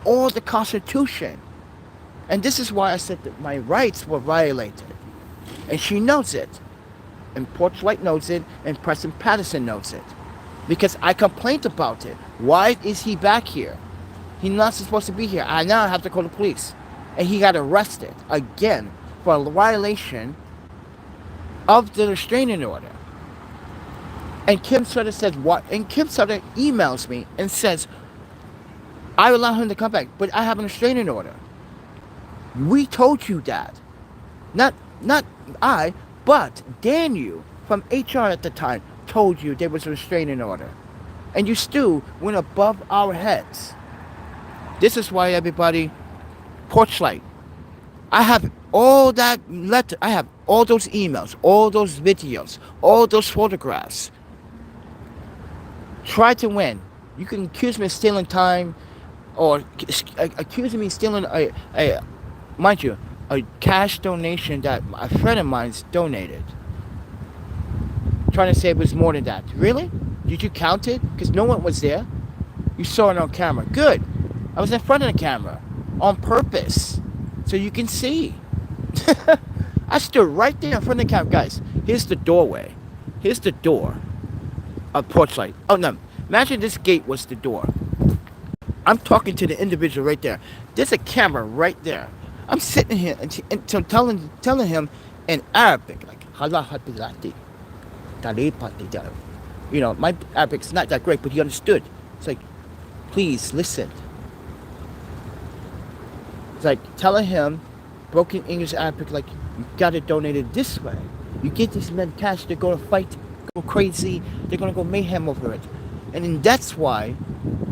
or the Constitution. And this is why I said that my rights were violated. And she knows it. And Porchlight knows it. And President Patterson knows it. Because I complained about it. Why is he back here? He's not supposed to be here. I now have to call the police. And he got arrested again for a violation of the restraining order. And Kim Sutter says what? And Kim Sutter emails me and says, I allow him to come back, but I have a restraining order. We told you that. Not I, but Daniel from HR at the time told you there was a restraining order. And you still went above our heads. This is why, everybody, Porchlight, I have all that letter, I have all those emails, all those videos, all those photographs. Try to win. You can accuse me of stealing time or accuse me of stealing mind you, a cash donation that a friend of mine's donated. Trying to say it was more than that. Really? Did you count it? Because no one was there. You saw it on camera. Good. I was in front of the camera on purpose so you can see. I stood right there in front of the camera. Guys, here's the doorway. Here's the door of Porchlight. Oh, no. Imagine this gate was the door. I'm talking to the individual right there. There's a camera right there. I'm sitting here and telling him in Arabic, like, you know, my Arabic's not that great, but he understood. It's like, please listen. It's like telling him, broken English Arabic, like, you gotta donate it this way. You get these men cash, they're gonna fight, go crazy, they're gonna go mayhem over it. And then that's why,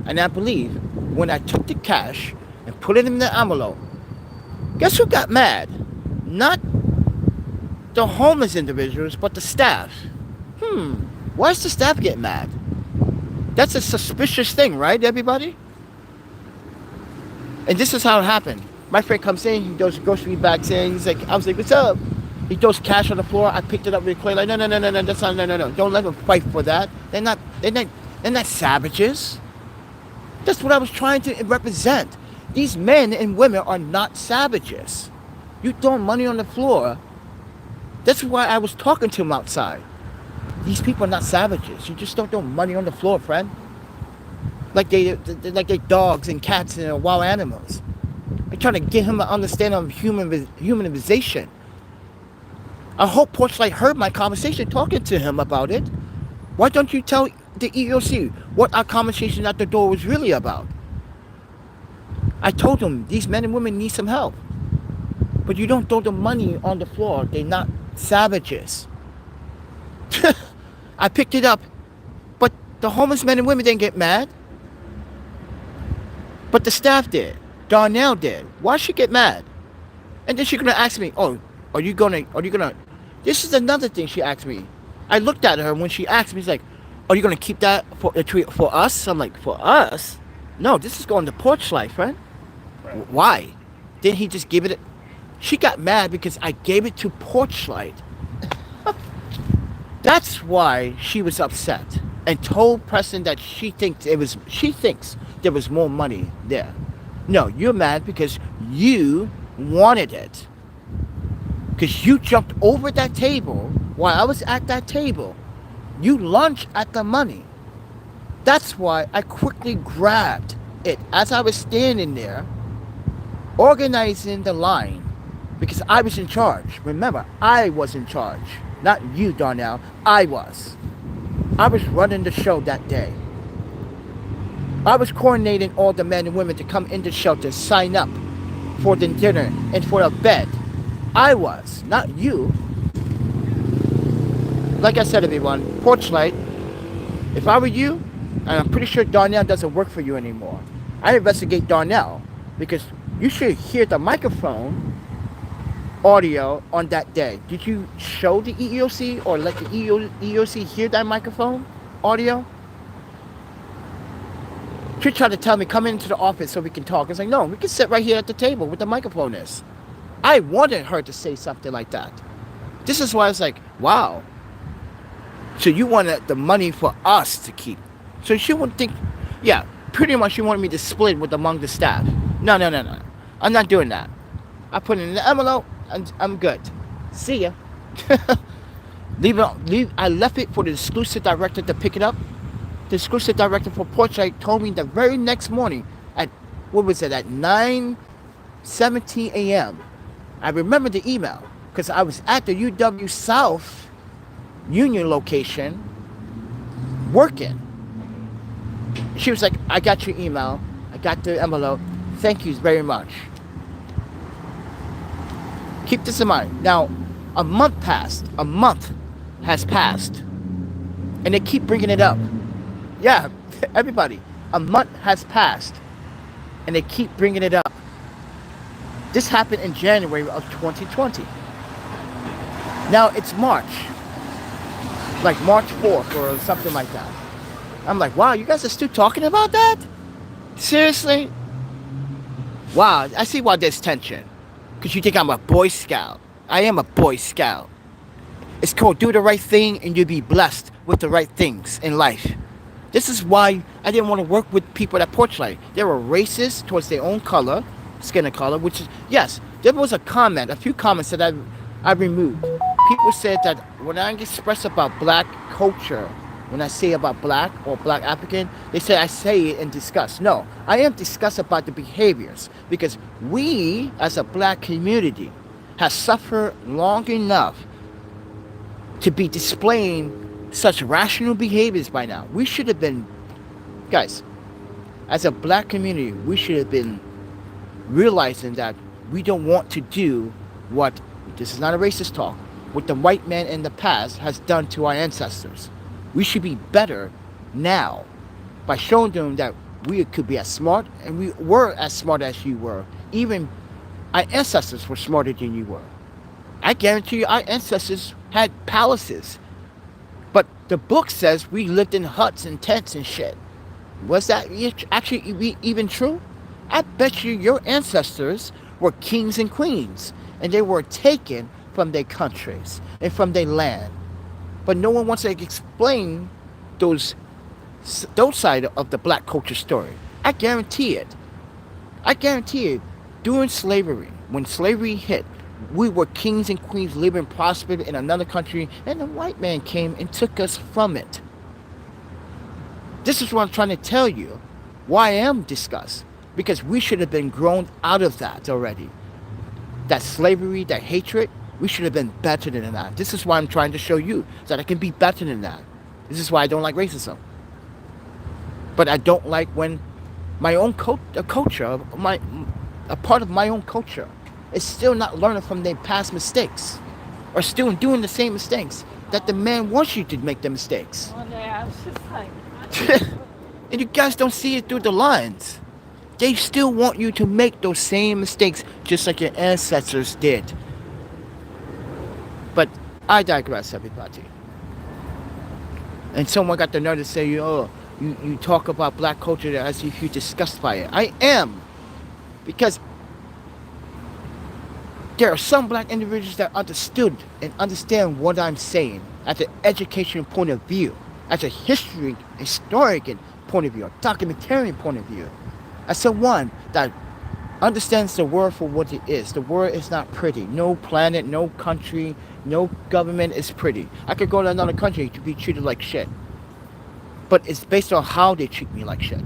and I believe, when I took the cash and put it in the envelope, guess who got mad? Not the homeless individuals, but the staff. Why does the staff get mad? That's a suspicious thing, right, everybody? And this is how it happened. My friend comes in, he throws grocery bags in. He's like, I was like, what's up? He throws cash on the floor. I picked it up really quick. Like, no, that's not, no. Don't let them fight for that. They're not savages. That's what I was trying to represent. These men and women are not savages. You throwing money on the floor. That's why I was talking to him outside. These people are not savages. You just don't throw money on the floor, friend. Like they're dogs and cats and wild animals. I'm trying to get him to understand of humanization. I hope Porchlight heard my conversation talking to him about it. Why don't you tell the EEOC what our conversation at the door was really about? I told them these men and women need some help. But you don't throw the money on the floor. They're not savages. I picked it up, but the homeless men and women didn't get mad. But the staff did. Darnell did. Why she get mad? And then she's gonna ask me, oh, are you gonna, this is another thing she asked me. I looked at her when she asked me, she's like, are you gonna keep that for us? I'm like, for us? No, this is going to Porchlight, friend. Right. Why? Didn't he just give it? She got mad because I gave it to Porchlight. That's why she was upset and told Preston that she thinks there was more money there. No, you're mad because you wanted it. Because you jumped over that table while I was at that table. You lunged at the money. That's why I quickly grabbed it as I was standing there, organizing the line, because I was in charge. Remember, I was in charge. Not you, Darnell. I was. I was running the show that day. I was coordinating all the men and women to come into shelter, sign up for the dinner and for a bed. I was, not you. Like I said, everyone, Porchlight, if I were you, and I'm pretty sure Darnell doesn't work for you anymore, I'd investigate Darnell, because you should hear the microphone audio on that day. Did you show the EEOC or let the EEOC hear that microphone audio? She tried to tell me, come into the office so we can talk. It's like, no, we can sit right here at the table where the microphone is. I wanted her to say something like that. This is why I was like, wow. So you wanted the money for us to keep. So she wouldn't think, yeah, pretty much she wanted me to split with among the staff. No. I'm not doing that. I put it in the envelope and I'm good. See ya. I left it for the exclusive director to pick it up. The exclusive director for Porchlight told me the very next morning at, what was it, at 9:17 a.m. I remember the email because I was at the UW South Union location working. She was like, I got your email. I got the envelope. Thank you very much. Keep this in mind. Now, a month has passed. And they keep bringing it up. Yeah, everybody. A month has passed. And they keep bringing it up. This happened in January of 2020. Now, it's March. Like March 4th or something like that. I'm like, wow, you guys are still talking about that? Seriously? Wow, I see why there's tension. Because you think I'm a Boy Scout. I am a Boy Scout. It's called do the right thing and you'll be blessed with the right things in life. This is why I didn't want to work with people at Porchlight. They were racist towards their own color, skin color, which is, yes, there was a few comments that I removed. People said that when I express about black culture, when I say about black or black African, they say I say it in disgust. No, I am disgust about the behaviors because we as a black community have suffered long enough to be displaying such rational behaviors by now. We should have been, guys, as a black community, we should have been realizing that we don't want to do what, this is not a racist talk, what the white man in the past has done to our ancestors. We should be better now by showing them that we could be as smart, and we were as smart as you were. Even our ancestors were smarter than you were. I guarantee you our ancestors had palaces. But the book says we lived in huts and tents and shit. Was that actually even true? I bet you your ancestors were kings and queens, and they were taken from their countries and from their land. But no one wants to explain those side of the black culture story. I guarantee it. I guarantee it. During slavery, when slavery hit, we were kings and queens living prospered in another country, and the white man came and took us from it. This is what I'm trying to tell you. Why I am disgust. Because we should have been grown out of that already. That slavery, that hatred, we should have been better than that. This is why I'm trying to show you that I can be better than that. This is why I don't like racism. But I don't like when my own culture, a part of my own culture, is still not learning from their past mistakes, or still doing the same mistakes that the man wants you to make the mistakes. One day I was just like, and you guys don't see it through the lines. They still want you to make those same mistakes just like your ancestors did. But I digress, everybody. And someone got the nerve to say, oh, you talk about black culture as if you're disgusted by it. I am. Because there are some black individuals that understood and understand what I'm saying as an educational point of view, as a historic point of view, a documentarian point of view, as someone that understands the world for what it is. The world is not pretty. No planet, no country, no government is pretty. I could go to another country to be treated like shit. But it's based on how they treat me like shit.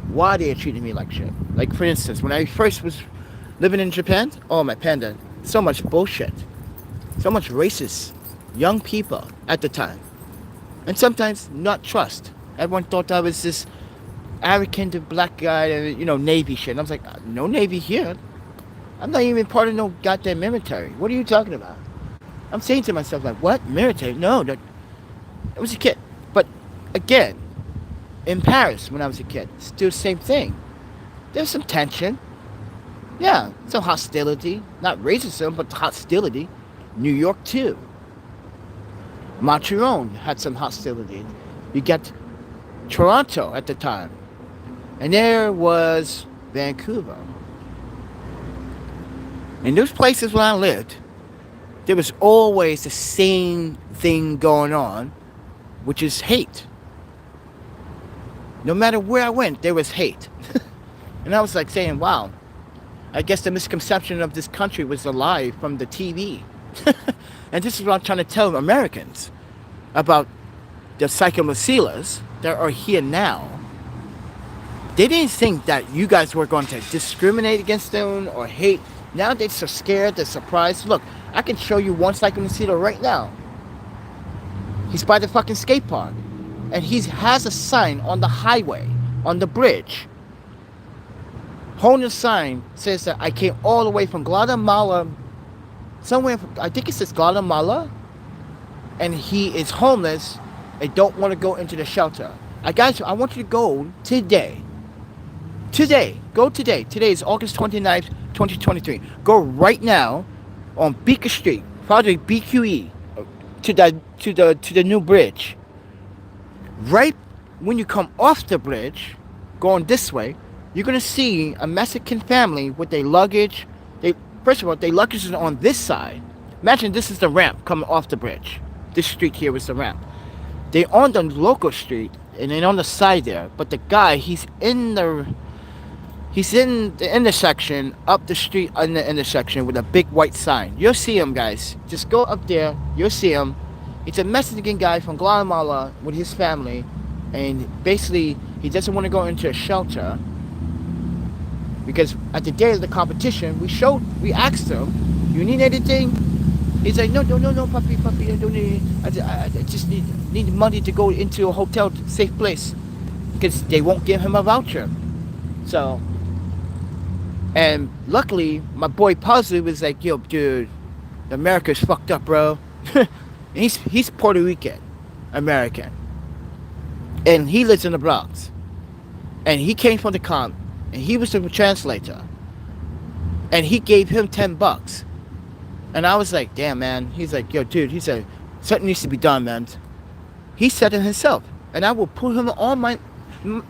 Why they are treating me like shit. Like, for instance, when I first was living in Japan, oh my panda, so much bullshit. So much racist young people at the time. And sometimes not trust. Everyone thought I was this arrogant black guy, Navy shit. And I was like, no Navy here. I'm not even part of no goddamn military. What are you talking about? I'm saying to myself, like, what? Military? No, I was a kid. But again, in Paris when I was a kid, still the same thing. There's some tension. Yeah, some hostility. Not racism, but hostility. New York too. Montreal had some hostility. You got Toronto at the time. And there was Vancouver. In those places where I lived, there was always the same thing going on, which is hate. No matter where I went, there was hate. And I was like saying, wow, I guess the misconception of this country was a lie from the TV. And this is what I'm trying to tell Americans about the psychomacilas that are here now. They didn't think that you guys were going to discriminate against them or hate. Now they're so scared, they're surprised. Look, I can show you one psychomacila right now. He's by the fucking skate park. And he has a sign on the highway, on the bridge. Holding a sign says that I came all the way from Guatemala, somewhere, I think it says Guatemala. And he is homeless and don't want to go into the shelter. Guys, I want you to go today. Go today. Today is August 29th, 2023. Go right now on Beaker Street, Project BQE, to the new bridge. Right when you come off the bridge, going this way, you're gonna see a Mexican family with their luggage. First of all, their luggage is on this side. Imagine this is the ramp coming off the bridge. This street here is the ramp. They're on the local street and then on the side there. But the guy, he's in the intersection, up the street in the intersection with a big white sign. You'll see him, guys. Just go up there. You'll see him. It's a Mexican guy from Guatemala with his family. And basically, he doesn't want to go into a shelter. Because at the day of the competition, we asked him, you need anything? He's like, no, puppy, I don't need, I just need money to go into a hotel, safe place. Because they won't give him a voucher. So, and luckily, my boy Puzzle was like, yo, dude, America's fucked up, bro. he's Puerto Rican, American. And he lives in the Bronx. And he came from the comp. And he was the translator. And he gave him $10. And I was like, damn, man. He's like, yo, dude. He said, something needs to be done, man. He said it himself. And I will put him on my... You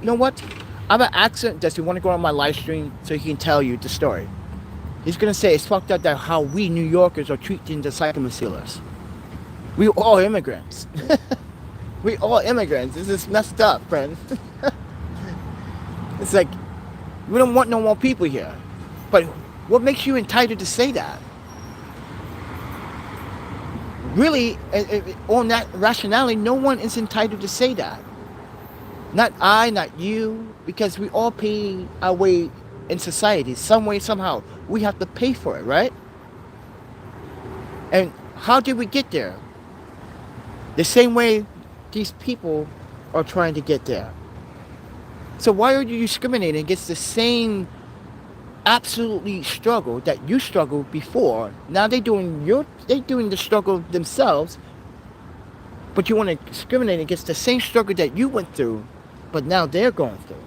know what? I'm gonna ask him, does he want to go on my live stream so he can tell you the story? He's gonna say it's fucked up that how we New Yorkers are treating the cyclone sealers. We all immigrants. We all immigrants. This is messed up, friend. It's like, we don't want no more people here. But what makes you entitled to say that? Really, on that rationality, no one is entitled to say that. Not I, not you, because we all pay our way in society, some way, somehow. We have to pay for it, right? And how did we get there? The same way these people are trying to get there. So why are you discriminating against the same absolutely struggle that you struggled before? Now they're doing the struggle themselves, but you want to discriminate against the same struggle that you went through, but now they're going through.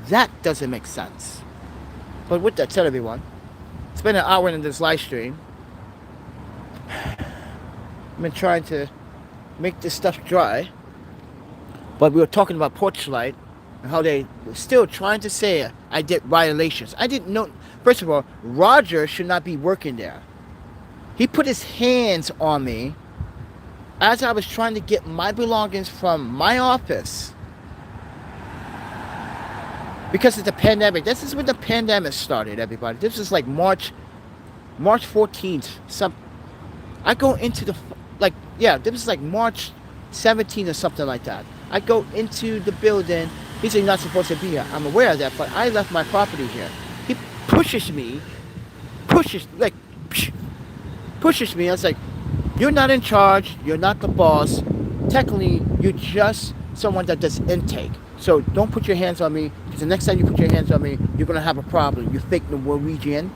That doesn't make sense. But with that said, everyone, it's been an hour in this live stream. I've been trying to make this stuff dry, but we were talking about Porchlight and how they were still trying to say I did violations. I didn't know. First of all, Roger should not be working there. He put his hands on me as I was trying to get my belongings from my office. Because of the pandemic. This is when the pandemic started, everybody. This is like March 14th. I go into the, this is like March 17th or something like that. I go into the building. He said, you're not supposed to be here. I'm aware of that, but I left my property here. He pushes me. I was like, you're not in charge. You're not the boss. Technically, you're just someone that does intake. So don't put your hands on me, because the next time you put your hands on me, you're going to have a problem. You fake Norwegian.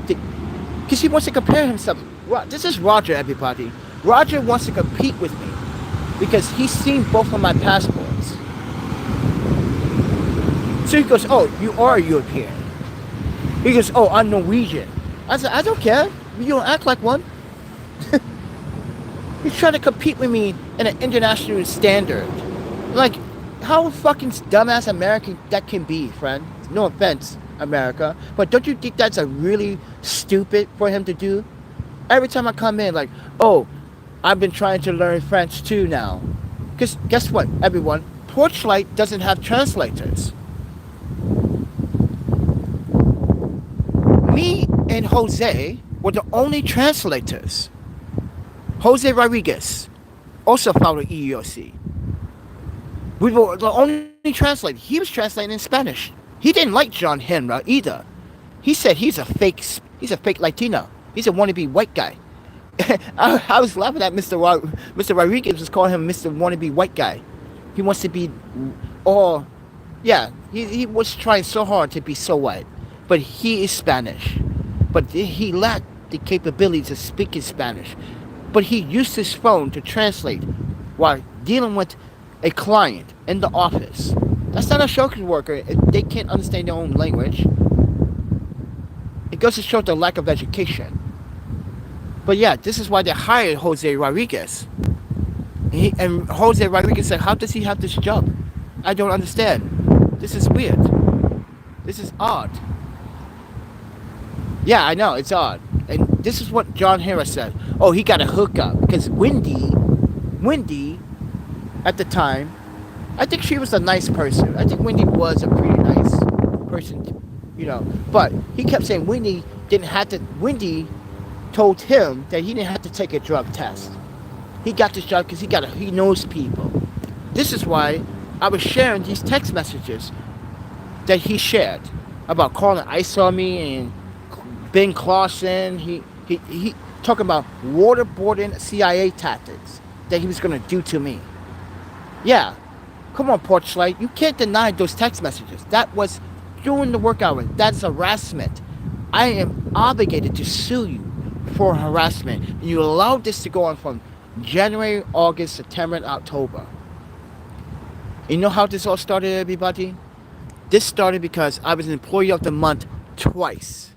Because he wants to compare himself. This is Roger, everybody. Roger wants to compete with me because he's seen both of my passports. So he goes, oh, you are European. He goes, oh, I'm Norwegian. I said, I don't care. You don't act like one. He's trying to compete with me in an international standard. Like, how fucking dumbass American that can be, friend? No offense, America. But don't you think that's a really stupid for him to do? Every time I come in, like, oh, I've been trying to learn French too now. Because guess what, everyone? Porchlight doesn't have translators. Me and Jose were the only translators. Jose Rodriguez also followed EEOC. We were the only translator. He was translating in Spanish. He didn't like John Henry either. He said he's a fake Latino. He's a wannabe white guy. I was laughing at Mr. Rodriguez was calling him Mr. Wannabe white guy. He wants to be he was trying so hard to be so white. But he is Spanish. But he lacked the capability to speak in Spanish. But he used his phone to translate while dealing with a client in the office. That's not a social worker if they can't understand their own language. It goes to show the lack of education. But yeah, this is why they hired Jose Rodriguez. And Jose Rodriguez said, how does he have this job? I don't understand. This is weird. This is odd. Yeah, I know, it's odd. And this is what John Harris said. Oh, he got a hookup. Because Wendy, at the time, I think she was a nice person. I think Wendy was a pretty nice person, But he kept saying Wendy told him that he didn't have to take a drug test. He got this job because he knows people. This is why I was sharing these text messages that he shared about calling ice on me and Ben Clausen. He talking about waterboarding CIA tactics that he was going to do to me. Yeah, come on, Porchlight. You can't deny those text messages. That was during the work hours. That's harassment. I am obligated to sue you for harassment. And you allowed this to go on from January, August, September, and October. You know how this all started, everybody? This started because I was an employee of the month twice.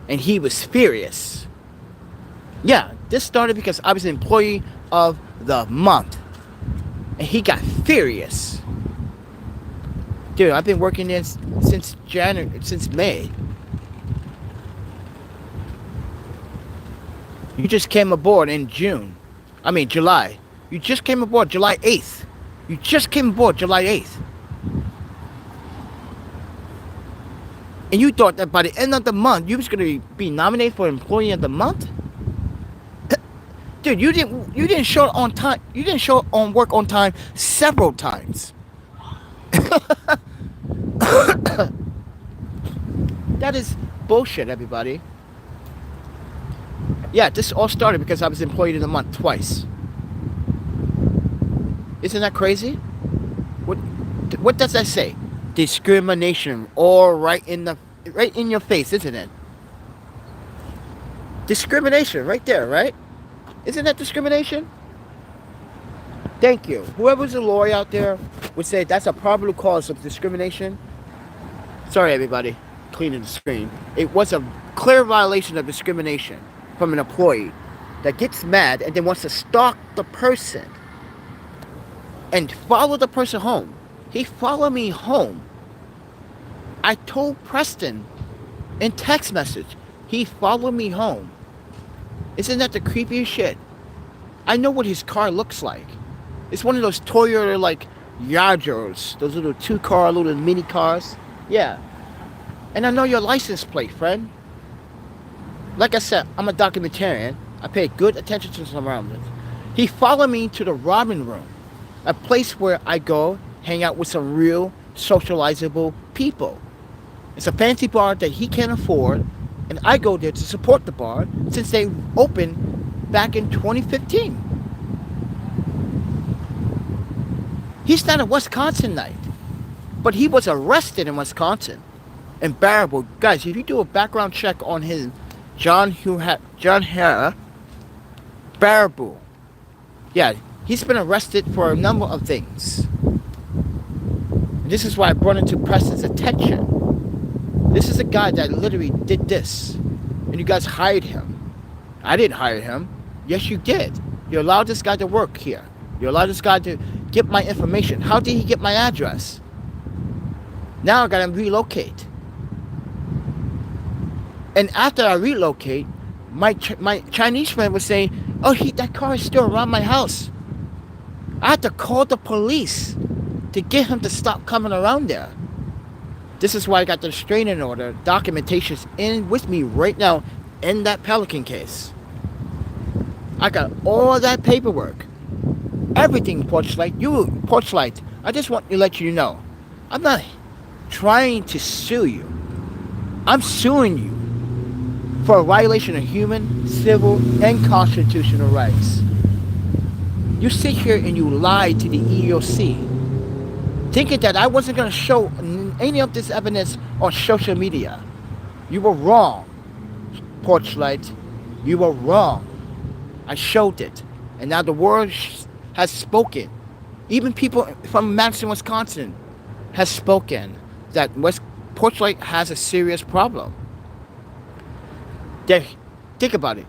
And he was furious. Yeah, this started because I was an employee of the month. And he got furious. Dude, I've been working there since May. You just came aboard in July. You just came aboard July 8th. You just came aboard July 8th. And you thought that by the end of the month, you was going to be nominated for Employee of the Month? Dude, you didn't show up on time. You didn't show up on work on time several times. That is bullshit, everybody. Yeah, this all started because I was Employee of the Month twice. Isn't that crazy? What does that say? Discrimination, all right in your face, isn't it? Discrimination, right there, right? Isn't that discrimination? Thank you. Whoever's a lawyer out there would say that's a probable cause of discrimination. Sorry, everybody. Cleaning the screen. It was a clear violation of discrimination from an employee that gets mad and then wants to stalk the person and follow the person home. He followed me home. I told Preston in text message, he followed me home. Isn't that the creepiest shit? I know what his car looks like. It's one of those Toyota like Yajos, those little 2-car little mini cars. Yeah. And I know your license plate, friend. Like I said, I'm a documentarian. I pay good attention to the surroundings. He followed me to the Robin Room, a place where I go hang out with some real socializable people. It's a fancy bar that he can't afford, and I go there to support the bar since they opened back in 2015. He's not a Wisconsinite, but he was arrested in Wisconsin. Unbearable. Guys, if you do a background check on his John Hara, bearable. Yeah, he's been arrested for a number of things. This is why I brought it to Preston's attention. This is a guy that literally did this, and you guys hired him. I didn't hire him. Yes, you did. You allowed this guy to work here. You allowed this guy to get my information. How did he get my address? Now I gotta relocate. And after I relocate, my Chinese friend was saying, "Oh, that car is still around my house." I had to call the police to get him to stop coming around there. This is why I got the restraining order, documentation's in with me right now in that Pelican case. I got all that paperwork. Everything, Porchlight. Porchlight, I just want to let you know, I'm not trying to sue you. I'm suing you for a violation of human, civil, and constitutional rights. You sit here and you lie to the EEOC, thinking that I wasn't going to show any of this evidence on social media. You were wrong, Porchlight. You were wrong. I showed it. And now the world has spoken. Even people from Madison, Wisconsin has spoken that Porchlight has a serious problem. Think about it.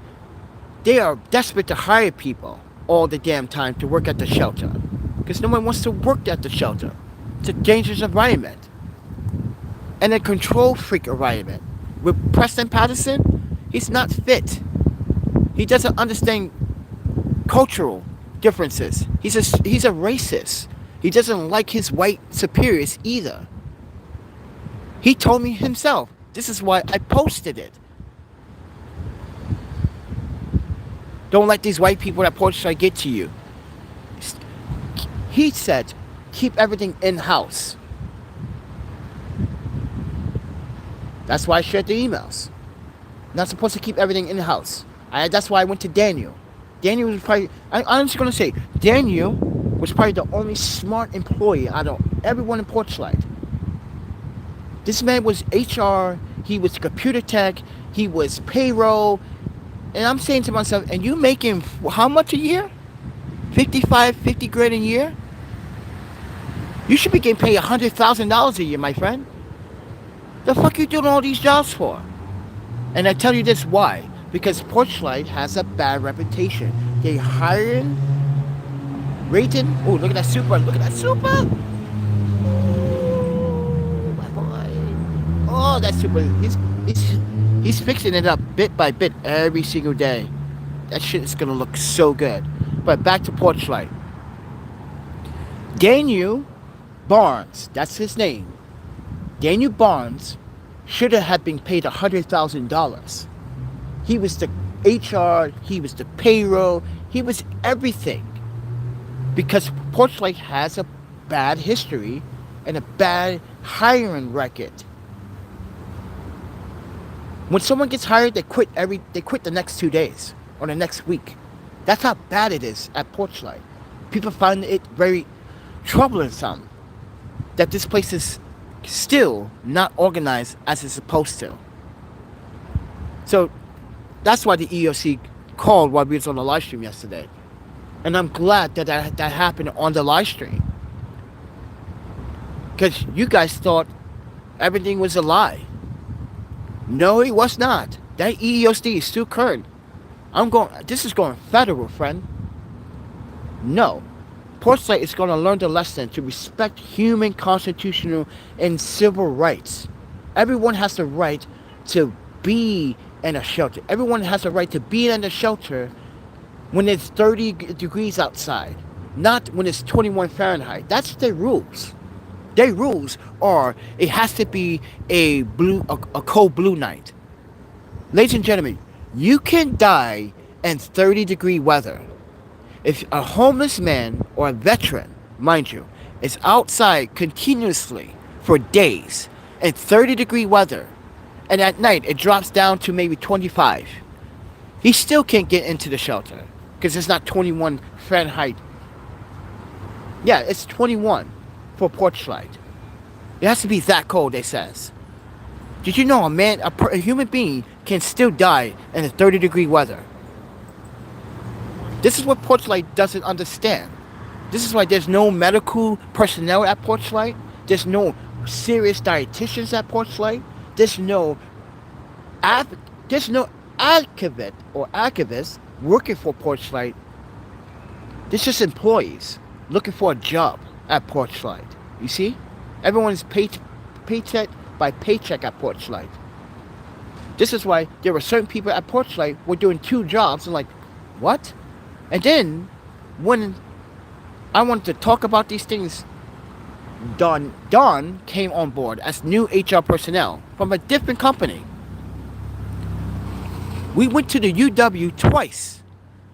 They are desperate to hire people all the damn time to work at the shelter, because no one wants to work at the shelter. It's a dangerous environment and a control freak environment. With Preston Patterson, he's not fit. He doesn't understand cultural differences. He's a racist. He doesn't like his white superiors either. He told me himself. This is why I posted it. Don't let these white people that Porchlight get to you. He said, keep everything in-house. That's why I shared the emails. Not supposed to keep everything in-house. That's why I went to Daniel. Daniel was probably, I'm just going to say, Daniel was probably the only smart employee out of everyone in Porchlight. This man was HR, he was computer tech, he was payroll. And I'm saying to myself, and you making how much a year? 50 grand a year? You should be getting paid $100,000 a year, my friend. The fuck you doing all these jobs for? And I tell you this why. Because Porchlight has a bad reputation. They hiring, rating. Oh, look at that super. Look at that super. Oh, that's super. He's fixing it up bit by bit every single day. That shit is gonna look so good. But back to Porchlight. Daniel Barnes, that's his name. Daniel Barnes should have been paid $100,000. He was the HR, he was the payroll, he was everything. Because Porchlight has a bad history and a bad hiring record. When someone gets hired, they quit the next 2 days or the next week. That's how bad it is at Porchlight. People find it very troublesome that this place is still not organized as it's supposed to. So that's why the EOC called while we was on the live stream yesterday. And I'm glad that happened on the live stream. Because you guys thought everything was a lie. No, it was not. That EEOC is still current. This is going federal, friend. No. Porchlight is going to learn the lesson to respect human, constitutional, and civil rights. Everyone has the right to be in a shelter. Everyone has the right to be in a shelter when it's 30 degrees outside, not when it's 21 Fahrenheit. That's their rules. Their rules are it has to be a cold blue night. Ladies and gentlemen, you can die in 30-degree weather. If a homeless man or a veteran, mind you, is outside continuously for days in 30-degree weather, and at night it drops down to maybe 25, he still can't get into the shelter because it's not 21 Fahrenheit. Yeah, it's 21 for Porchlight. It has to be that cold, they says. Did you know a human being can still die in a 30-degree weather? This is what Porchlight doesn't understand. This is why there's no medical personnel at Porchlight. There's no serious dietitians at Porchlight. There's no activists working for Porchlight. There's just employees looking for a job at Porchlight. You see? Everyone is paycheck by paycheck at Porchlight. This is why there were certain people at Porchlight who were doing 2 jobs and like, what? And then, when I wanted to talk about these things, Don came on board as new HR personnel from a different company. We went to the UW twice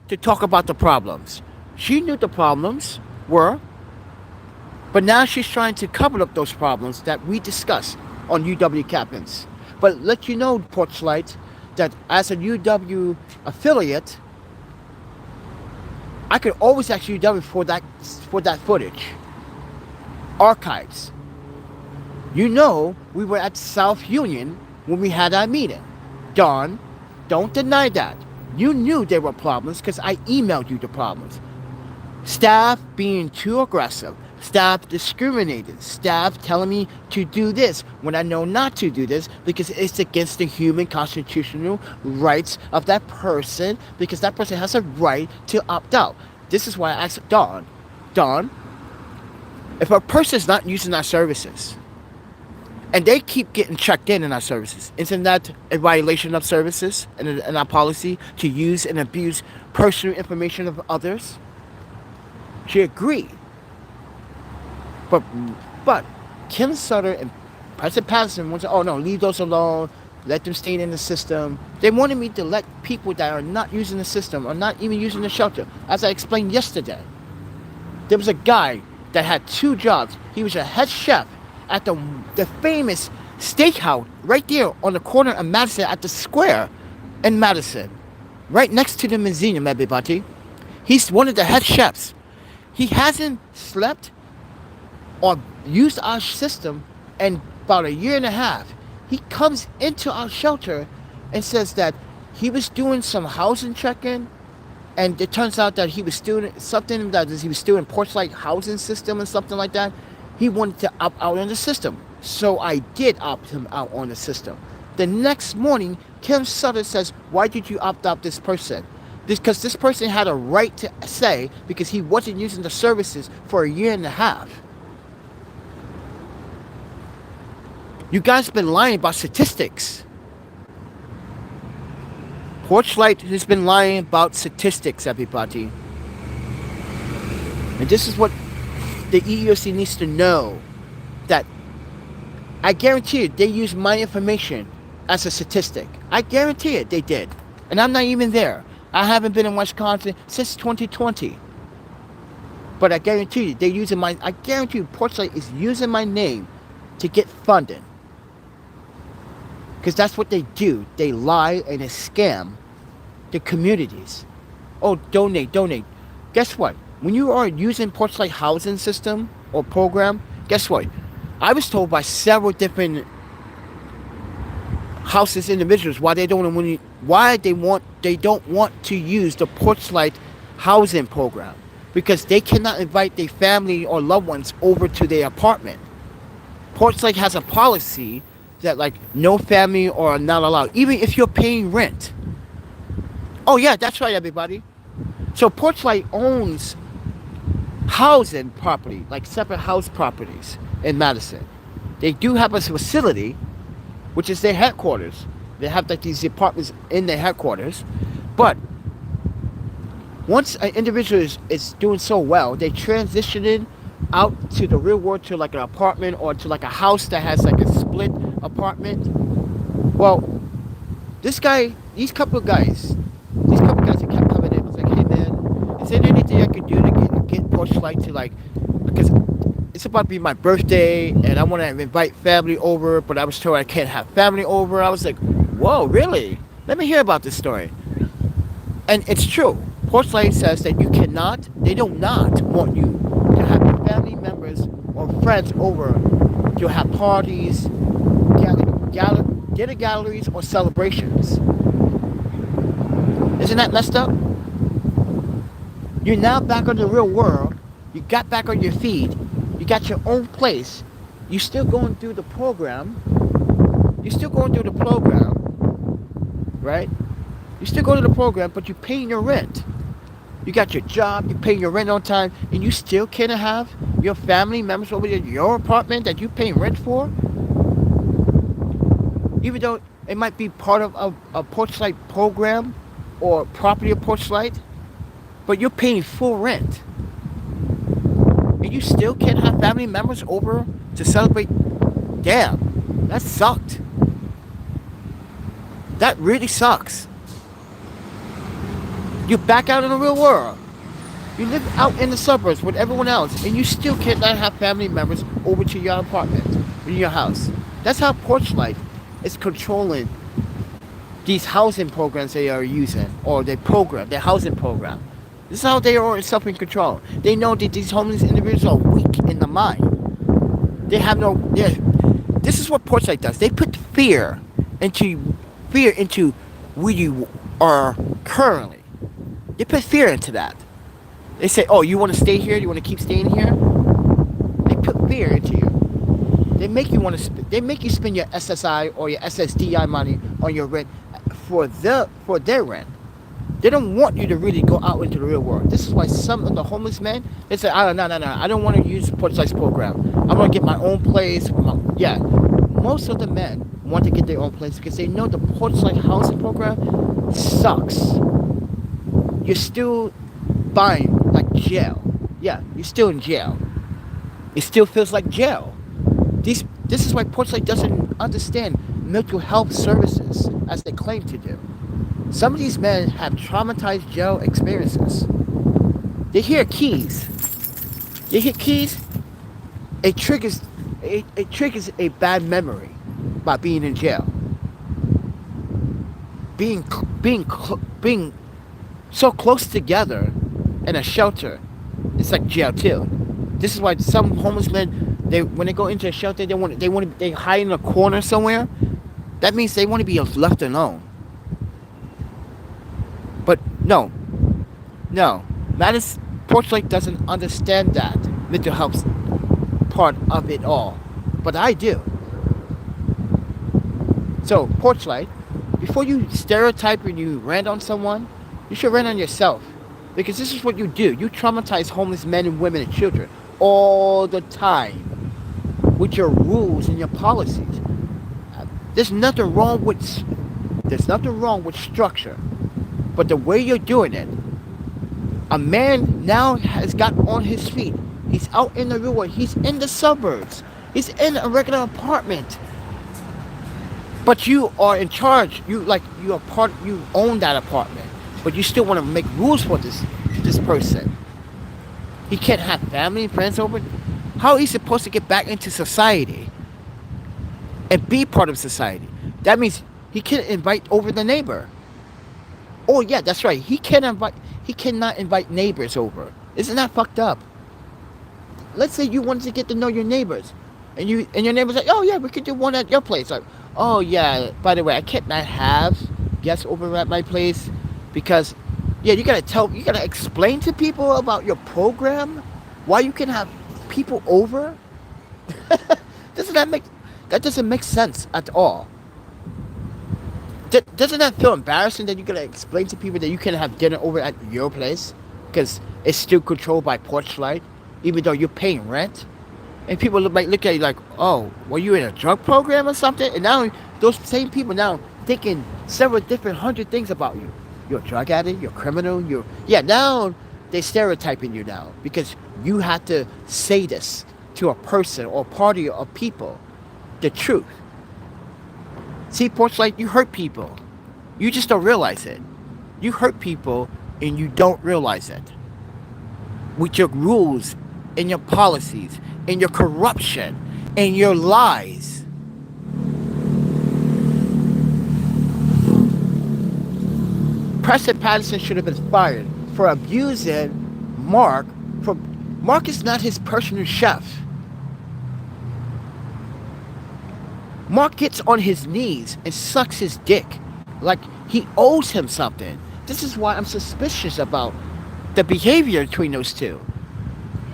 to talk about the problems. She knew the problems were, but now she's trying to cover up those problems that we discussed on UW Captains. But let you know, Porchlight, that as a UW affiliate, I could always ask UW for that footage. Archives. You know, we were at South Union when we had our meeting. Don, don't deny that. You knew there were problems because I emailed you the problems. Staff being too aggressive. Staff discriminated. Staff telling me to do this when I know not to do this because it's against the human constitutional rights of that person, because that person has a right to opt out. This is why I asked Don, if a person is not using our services and they keep getting checked in our services, isn't that a violation of services and our policy to use and abuse personal information of others? She agreed. But Kim Sutter and President Patterson wanted to, oh no, leave those alone, let them stay in the system. They wanted me to let people that are not using the system or not even using the shelter, as I explained yesterday. There was a guy that had 2 jobs. He was a head chef at the famous steakhouse right there on the corner of Madison at the square in Madison, right next to the museum, everybody. He's one of the head chefs. He hasn't slept or used our system in about 1.5 years. He comes into our shelter and says that he was doing some housing check-in, and it turns out that he was still something that he was still in Porchlight housing system and something like that. He wanted to opt out on the system, so I did opt him out on the system. The next morning, Kim Sutter says, "Why did you opt out this person?" Because this person had a right to say, because he wasn't using the services for 1.5 years. You guys been lying about statistics. Porchlight has been lying about statistics, everybody. And this is what the EEOC needs to know. That I guarantee you, they use my information as a statistic. I guarantee it, they did. And I'm not even there. I haven't been in Wisconsin since 2020. But I guarantee you, I guarantee you, Porchlight is using my name to get funding. Because that's what they do. They lie and they scam the communities. Oh, donate. Guess what? When you are using Porchlight housing system or program, guess what? I was told by several different houses individuals why they don't want to use the Porchlight housing program, because they cannot invite their family or loved ones over to their apartment. Porchlight has a policy that like no family are not allowed, even if you're paying rent. Oh yeah, that's right, everybody. So Porchlight owns housing property, like separate house properties in Madison. They do have a facility, which is their headquarters. They have like these apartments in their headquarters. But once an individual is doing so well, they transition in out to the real world, to like an apartment or to like a house that has like a split apartment. Well, these couple of guys that kept coming in was like, hey man, is there anything I can do to get Porchlight to like, because it's about to be my birthday and I want to invite family over, but I was told I can't have family over. I was like, whoa, really? Let me hear about this story. And it's true. Porchlight says that they do not want you to have your family members or friends over to have parties, dinner galleries, or celebrations. Isn't that messed up? You're now back on the real world. You got back on your feet. You got your own place. You're still going through the program. Right? You still go to the program, but you're paying your rent. You got your job, you're paying your rent on time, and you still can't have your family members over at your apartment that you're paying rent for? Even though it might be part of a Porchlight program or property of Porchlight, but you're paying full rent. And you still can't have family members over to celebrate. Damn, that sucked. That really sucks. You're back out in the real world. You live out in the suburbs with everyone else, and you still cannot have family members over to your apartment, in your house. That's how Porchlight is controlling these housing programs they are using, or their housing program. This is how they are self in control. They know that these homeless individuals are weak in the mind. This is what Porchlight does. They put fear into where you are currently. They put fear into that. They say, oh, you want to stay here? You want to keep staying here? They put fear into you. They make you spend your SSI or your SSDI money on your rent for their rent. They don't want you to really go out into the real world. This is why some of the homeless men, they say, no, I don't want to use Porchlight's program. I want to get my own place. Most of the men want to get their own place because they know the Porchlight housing program sucks. You're still buying like jail. Yeah, you're still in jail. It still feels like jail. This is why Porchlight doesn't understand mental health services as they claim to do. Some of these men have traumatized jail experiences. They hear keys. It triggers a bad memory by being in jail. Being so close together in a shelter, it's like jail too. This is why some homeless men, when they go into a shelter, they hide in a corner somewhere. That means they want to be left alone. But no, Porchlight doesn't understand that mental health part of it all, but I do. So Porchlight, before you stereotype and you rant on someone, you should rant on yourself, because this is what you do. You traumatize homeless men and women and children all the time with your rules and your policies. There's nothing wrong with structure, but the way you're doing it. A man now has got on his feet. He's out in the real world. He's in the suburbs. He's in a regular apartment. But you are in charge. You own that apartment. But you still want to make rules for this person. He can't have family and friends over. How are he supposed to get back into society and be part of society? That means he can't invite over the neighbor. Oh yeah, that's right. He cannot invite neighbors over. Isn't that fucked up? Let's say you wanted to get to know your neighbors, and your neighbor's like, oh yeah, we could do one at your place. Like, oh yeah, by the way, I cannot have guests over at my place because, yeah, you gotta explain to people about your program, why you can have people over. That doesn't make sense at all. Doesn't that feel embarrassing that you gotta explain to people that you can have dinner over at your place because it's still controlled by Porchlight, even though you're paying rent? And people might look at you like, oh, were you in a drug program or something? And now those same people now thinking several different hundred things about you. You're a drug addict, you're a criminal, now they're stereotyping you now because you have to say this to a person or party of people, the truth. See, Porchlight, you hurt people. You just don't realize it. You hurt people and you don't realize it. With your rules and your policies and your corruption and your lies. Preston Patterson should have been fired for abusing Mark. Mark is not his personal chef. Mark gets on his knees and sucks his dick like he owes him something. This is why I'm suspicious about the behavior between those two.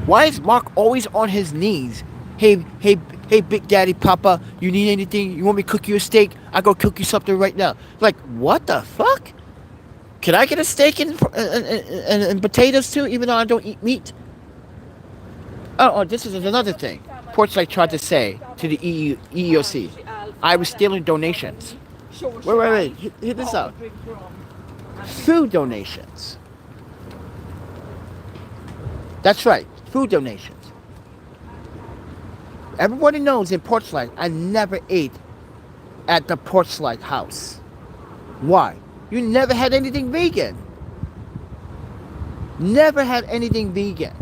Why is Mark always on his knees? Hey, Big Daddy Papa, you need anything? You want me to cook you a steak? I'll go cook you something right now. Like, what the fuck? Can I get a steak and potatoes too, even though I don't eat meat? Oh, this is another thing. Porchlight tried to say to the EEOC, I was stealing donations. Wait. Hit this out. Food donations. That's right, food donations. Everybody knows in Porchlight, I never ate at the Porchlight house. Why? You never had anything vegan. Never had anything vegan.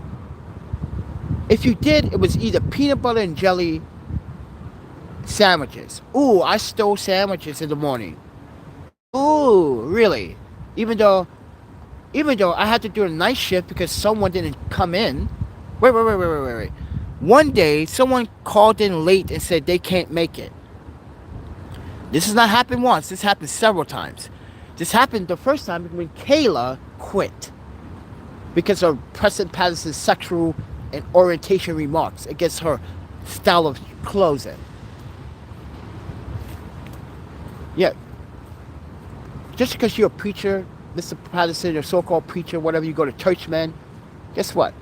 If you did, it was either peanut butter and jelly sandwiches. Ooh, I stole sandwiches in the morning. Ooh, really? Even though I had to do a night shift because someone didn't come in. Wait. One day, someone called in late and said they can't make it. This has not happened once. This happened several times. This happened the first time when Kayla quit because of Preston Patterson's sexual and orientation remarks against her style of clothing. Yeah. Just because you're a preacher, Mr. Patterson, or so-called preacher, whatever, you go to church, man, guess what?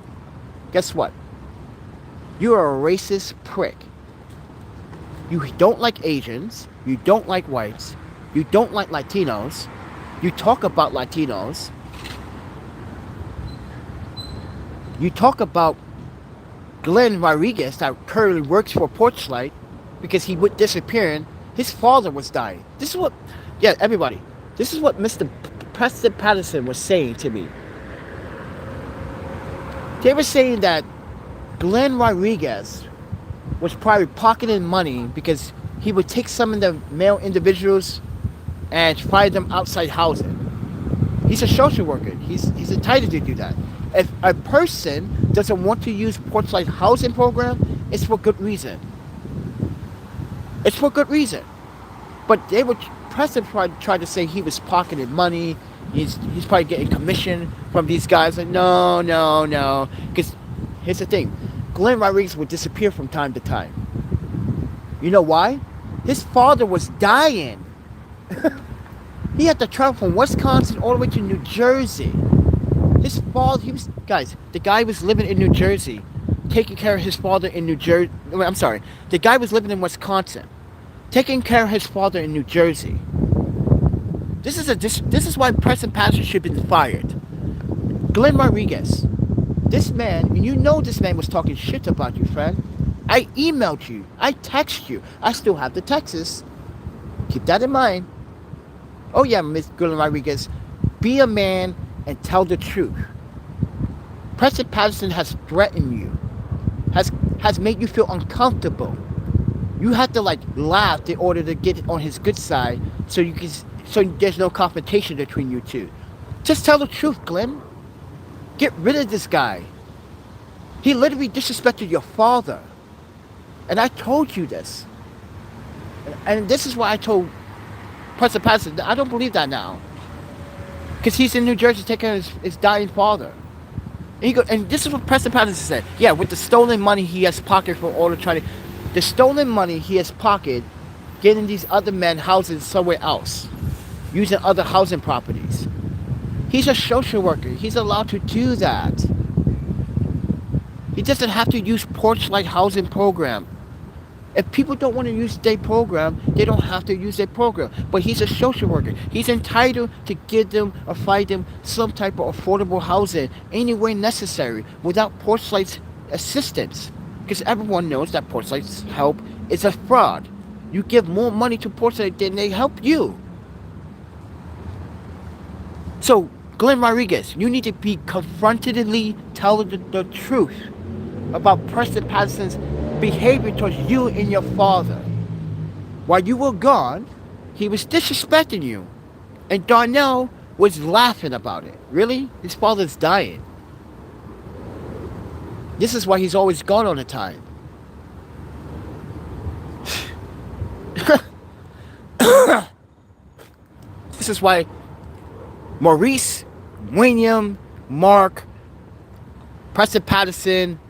You are a racist prick. You don't like Asians. You don't like whites. You don't like Latinos. You talk about Latinos. You talk about Glenn Rodriguez that currently works for Porchlight because he went disappearing. His father was dying. This is what Mr. Preston Patterson was saying to me. They were saying that Glenn Rodriguez was probably pocketing money because he would take some of the male individuals and fire them outside housing. He's a social worker. He's entitled to do that. If a person doesn't want to use Porchlight housing program, it's for good reason. It's for good reason. But Preston tried to say he was pocketing money. He's probably getting commission from these guys. Like, no. Because here's the thing. Glenn Rodriguez would disappear from time to time. You know why? His father was dying. He had to travel from Wisconsin all the way to New Jersey. His father, the guy was living in New Jersey, taking care of his father in New Jersey. The guy was living in Wisconsin, taking care of his father in New Jersey. This is why President Patterson should have been fired. Glenn Rodriguez, this man, and you know this man was talking shit about you, friend. I emailed you, I texted you, I still have the texts. Keep that in mind. Oh yeah, Miss Glenn Rodriguez, be a man and tell the truth. President Patterson has threatened you, has made you feel uncomfortable. You have to like laugh in order to get on his good side, so there's no confrontation between you two. Just tell the truth, Glenn. Get rid of this guy. He literally disrespected your father. And I told you this. And this is why I told President Patterson, I don't believe that now. Because he's in New Jersey taking care of his dying father. And this is what President Patterson said. Yeah, with the stolen money he has pocketed from all the stolen money he has pocketed, getting these other men housing somewhere else, using other housing properties. He's a social worker. He's allowed to do that. He doesn't have to use Porchlight housing program. If people don't want to use their program, they don't have to use their program. But he's a social worker. He's entitled to give them or find them some type of affordable housing any way necessary without Porchlight's assistance. Because everyone knows that Porchlight's help is a fraud. You give more money to Porchlight than they help you. So, Glenn Rodriguez, you need to be confrontedly telling the truth about President Patterson's behavior towards you and your father. While you were gone, he was disrespecting you. And Darnell was laughing about it. Really? His father's dying. This is why he's always gone all the time. This is why Maurice, William, Mark, President Patterson,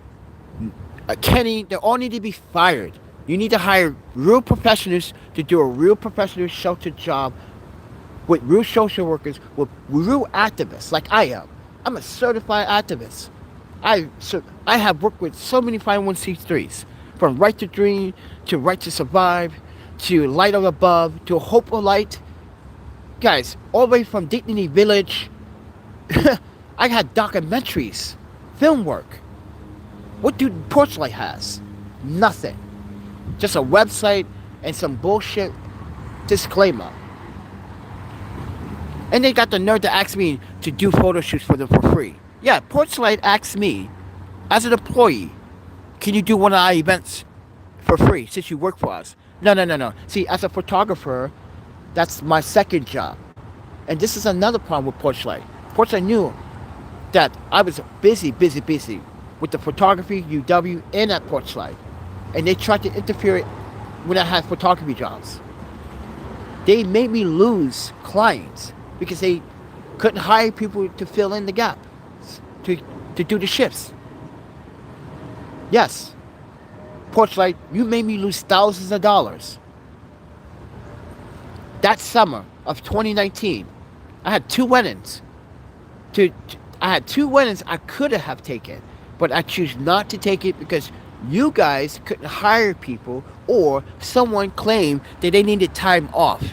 Kenny, they all need to be fired. You need to hire real professionals to do a real professional shelter job with real social workers, with real activists like I am. I'm a certified activist. I have worked with so many 501c3s, from Right to Dream, to Right to Survive, to Light of Above, to Hope of Light. Guys, all the way from Dignity Village. I had documentaries, film work. What do Porchlight has? Nothing. Just a website and some bullshit disclaimer. And they got the nerve to ask me to do photo shoots for them for free. Yeah, Porchlight asked me, as an employee, can you do one of our events for free since you work for us? No. See, as a photographer, that's my second job. And this is another problem with Porchlight. Porchlight knew that I was busy with the photography, UW, and at Porchlight. And they tried to interfere when I had photography jobs. They made me lose clients because they couldn't hire people to fill in the gap, to do the shifts. Yes, Porchlight, you made me lose thousands of dollars. That summer of 2019, I had two weddings. I could have taken, but I choose not to take it because you guys couldn't hire people, or someone claimed that they needed time off.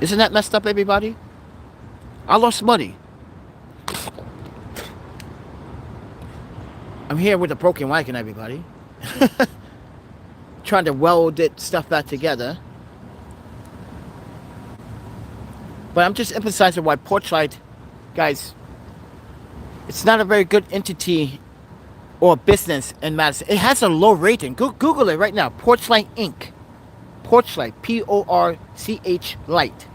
Isn't that messed up, everybody? I lost money. I'm here with a broken wagon, everybody. Trying to weld it stuff back together. But I'm just emphasizing why Porchlight, guys, it's not a very good entity or business in Madison. It has a low rating. Google it right now. Porchlight Inc. Porchlight, Porch Light.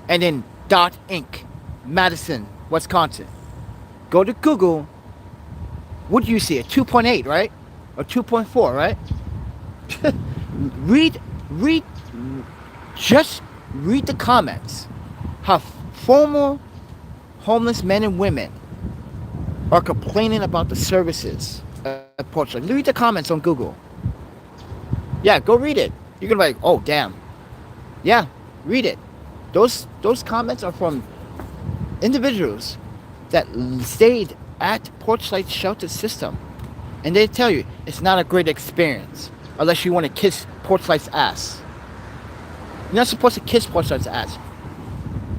And then .Inc. Madison, Wisconsin. Go to Google. What do you see? A 2.8, right? Or 2.4, right? Just read the comments. How former homeless men and women are complaining about the services at Porchlight. Read the comments on Google. Yeah, go read it. You're gonna be like, oh damn. Yeah, read it. Those comments are from individuals that stayed at Porchlight shelter system, and they tell you it's not a great experience. unless you want to kiss Porchlight's ass. You're not supposed to kiss Porchlight's ass.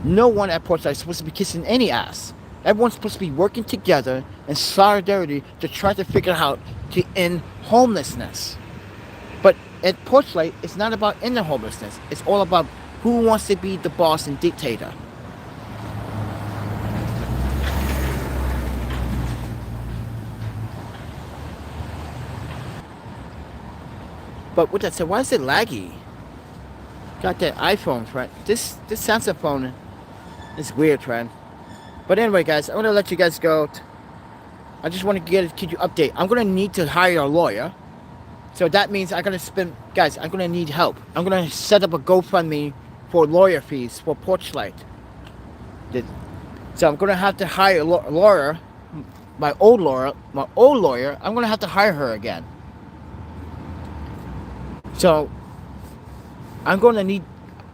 No one at Porchlight is supposed to be kissing any ass. Everyone's supposed to be working together in solidarity to try to figure out how to end homelessness. But at Porchlight, it's not about ending homelessness. It's all about who wants to be the boss and dictator. But with that said, why is it laggy? Got that iPhone, friend. This Samsung phone is weird, friend. But anyway, guys, I'm gonna let you guys go. I just want to keep you update. I'm gonna need to hire a lawyer, so that means I'm gonna spend, guys. I'm gonna need help. I'm gonna set up a GoFundMe for lawyer fees for Porchlight. So I'm gonna have to hire a lawyer. My old lawyer. I'm gonna have to hire her again. So I'm gonna need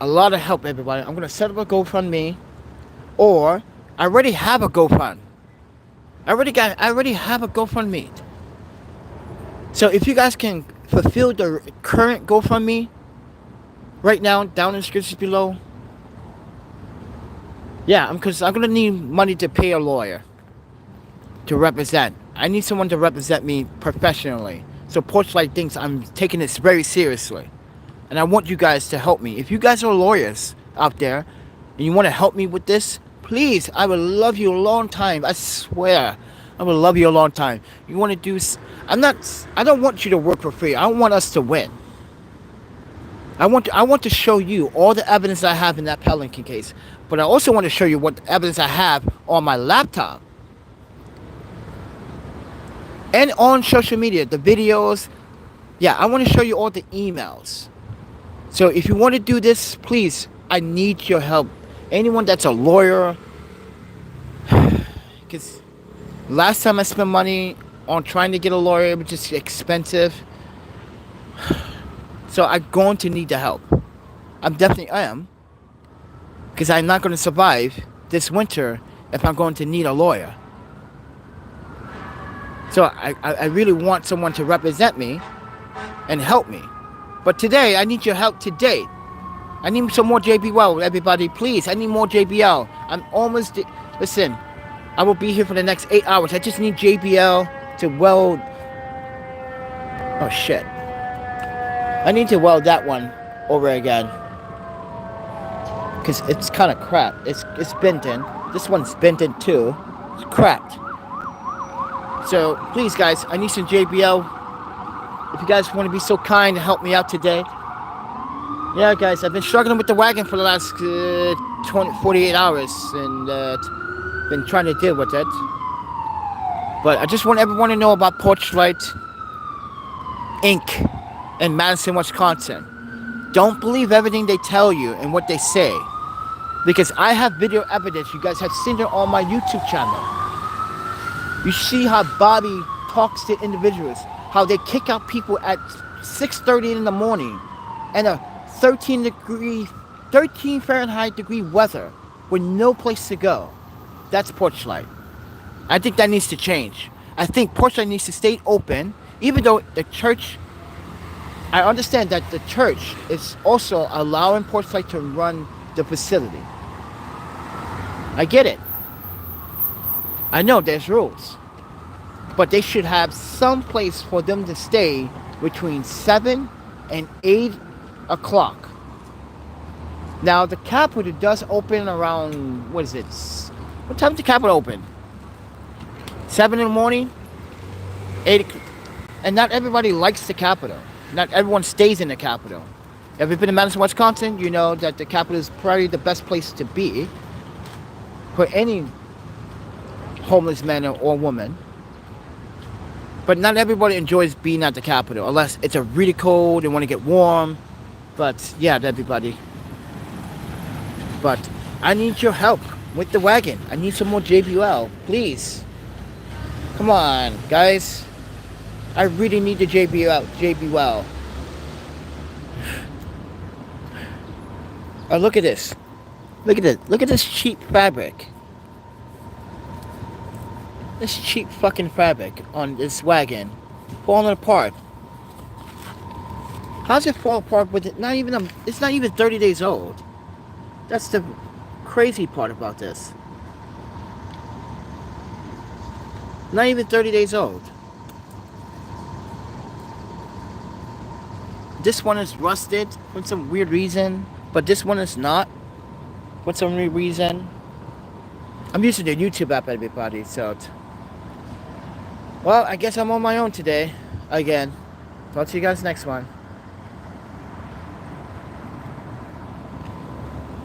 a lot of help, everybody. I'm gonna set up a GoFundMe, or I already have a GoFund. I already have a GoFundMe. So if you guys can fulfill the current GoFundMe right now, down in the description below. Yeah, because I'm gonna need money to pay a lawyer to represent. I need someone to represent me professionally. So Porchlight thinks I'm taking this very seriously. And I want you guys to help me. If you guys are lawyers out there and you want to help me with this, please, I would love you a long time. I swear, I would love you a long time. You want to do... I don't want you to work for free. I want us to win. I want to show you all the evidence I have in that Pateron Link case. But I also want to show you what evidence I have on my laptop. And on social media, the videos. Yeah, I want to show you all the emails. So if you want to do this, please, I need your help. Anyone that's a lawyer. Because last time I spent money on trying to get a lawyer, it was just expensive. So I'm going to need the help. I am. Because I'm not going to survive this winter if I'm going to need a lawyer. So I really want someone to represent me and help me. But today, I need your help today. I need some more JBL, everybody, please. I need more JBL. I'm almost... Listen, I will be here for the next 8 hours. I just need JBL to weld... Oh, shit. I need to weld that one over again. Because it's kind of crap. It's bent in. This one's bent in too. It's cracked. So, please, guys, I need some JBL. If you guys want to be so kind to help me out today. Yeah, guys, I've been struggling with the wagon for the last 48 hours. And been trying to deal with it. But I just want everyone to know about Porchlight Inc. in Madison, Wisconsin. Don't believe everything they tell you and what they say. Because I have video evidence. You guys have seen it on my YouTube channel. You see how Bobby talks to individuals. How they kick out people at 6:30 in the morning. And a 13 Fahrenheit degree weather with no place to go. That's Porchlight. I think that needs to change. I think Porchlight needs to stay open. Even though the church... I understand that the church is also allowing Porchlight to run the facility. I get it. I know there's rules. But they should have some place for them to stay between 7 and 8 o'clock. Now, the Capitol does open around, what is it? What time does the Capitol open? 7 in the morning? 8 o'clock. And not everybody likes the Capitol. Not everyone stays in the Capitol. If you've been in Madison, Wisconsin, you know that the Capitol is probably the best place to be for any homeless man or woman. But not everybody enjoys being at the Capitol unless it's a really cold and want to get warm. But yeah, everybody. But I need your help with the wagon. I need some more JBL, please. Come on, guys. I really need the JBL. Oh, look at this. Look at it. Look at this cheap fabric. This cheap fucking fabric on this wagon. Falling apart. How's it fall apart with it? Not even it's not even 30 days old. That's the crazy part about this. Not even 30 days old. This one is rusted for some weird reason, but this one is not for some weird reason. I'm using the YouTube app, everybody, so... Well, I guess I'm on my own today. Again. Talk to you guys next one.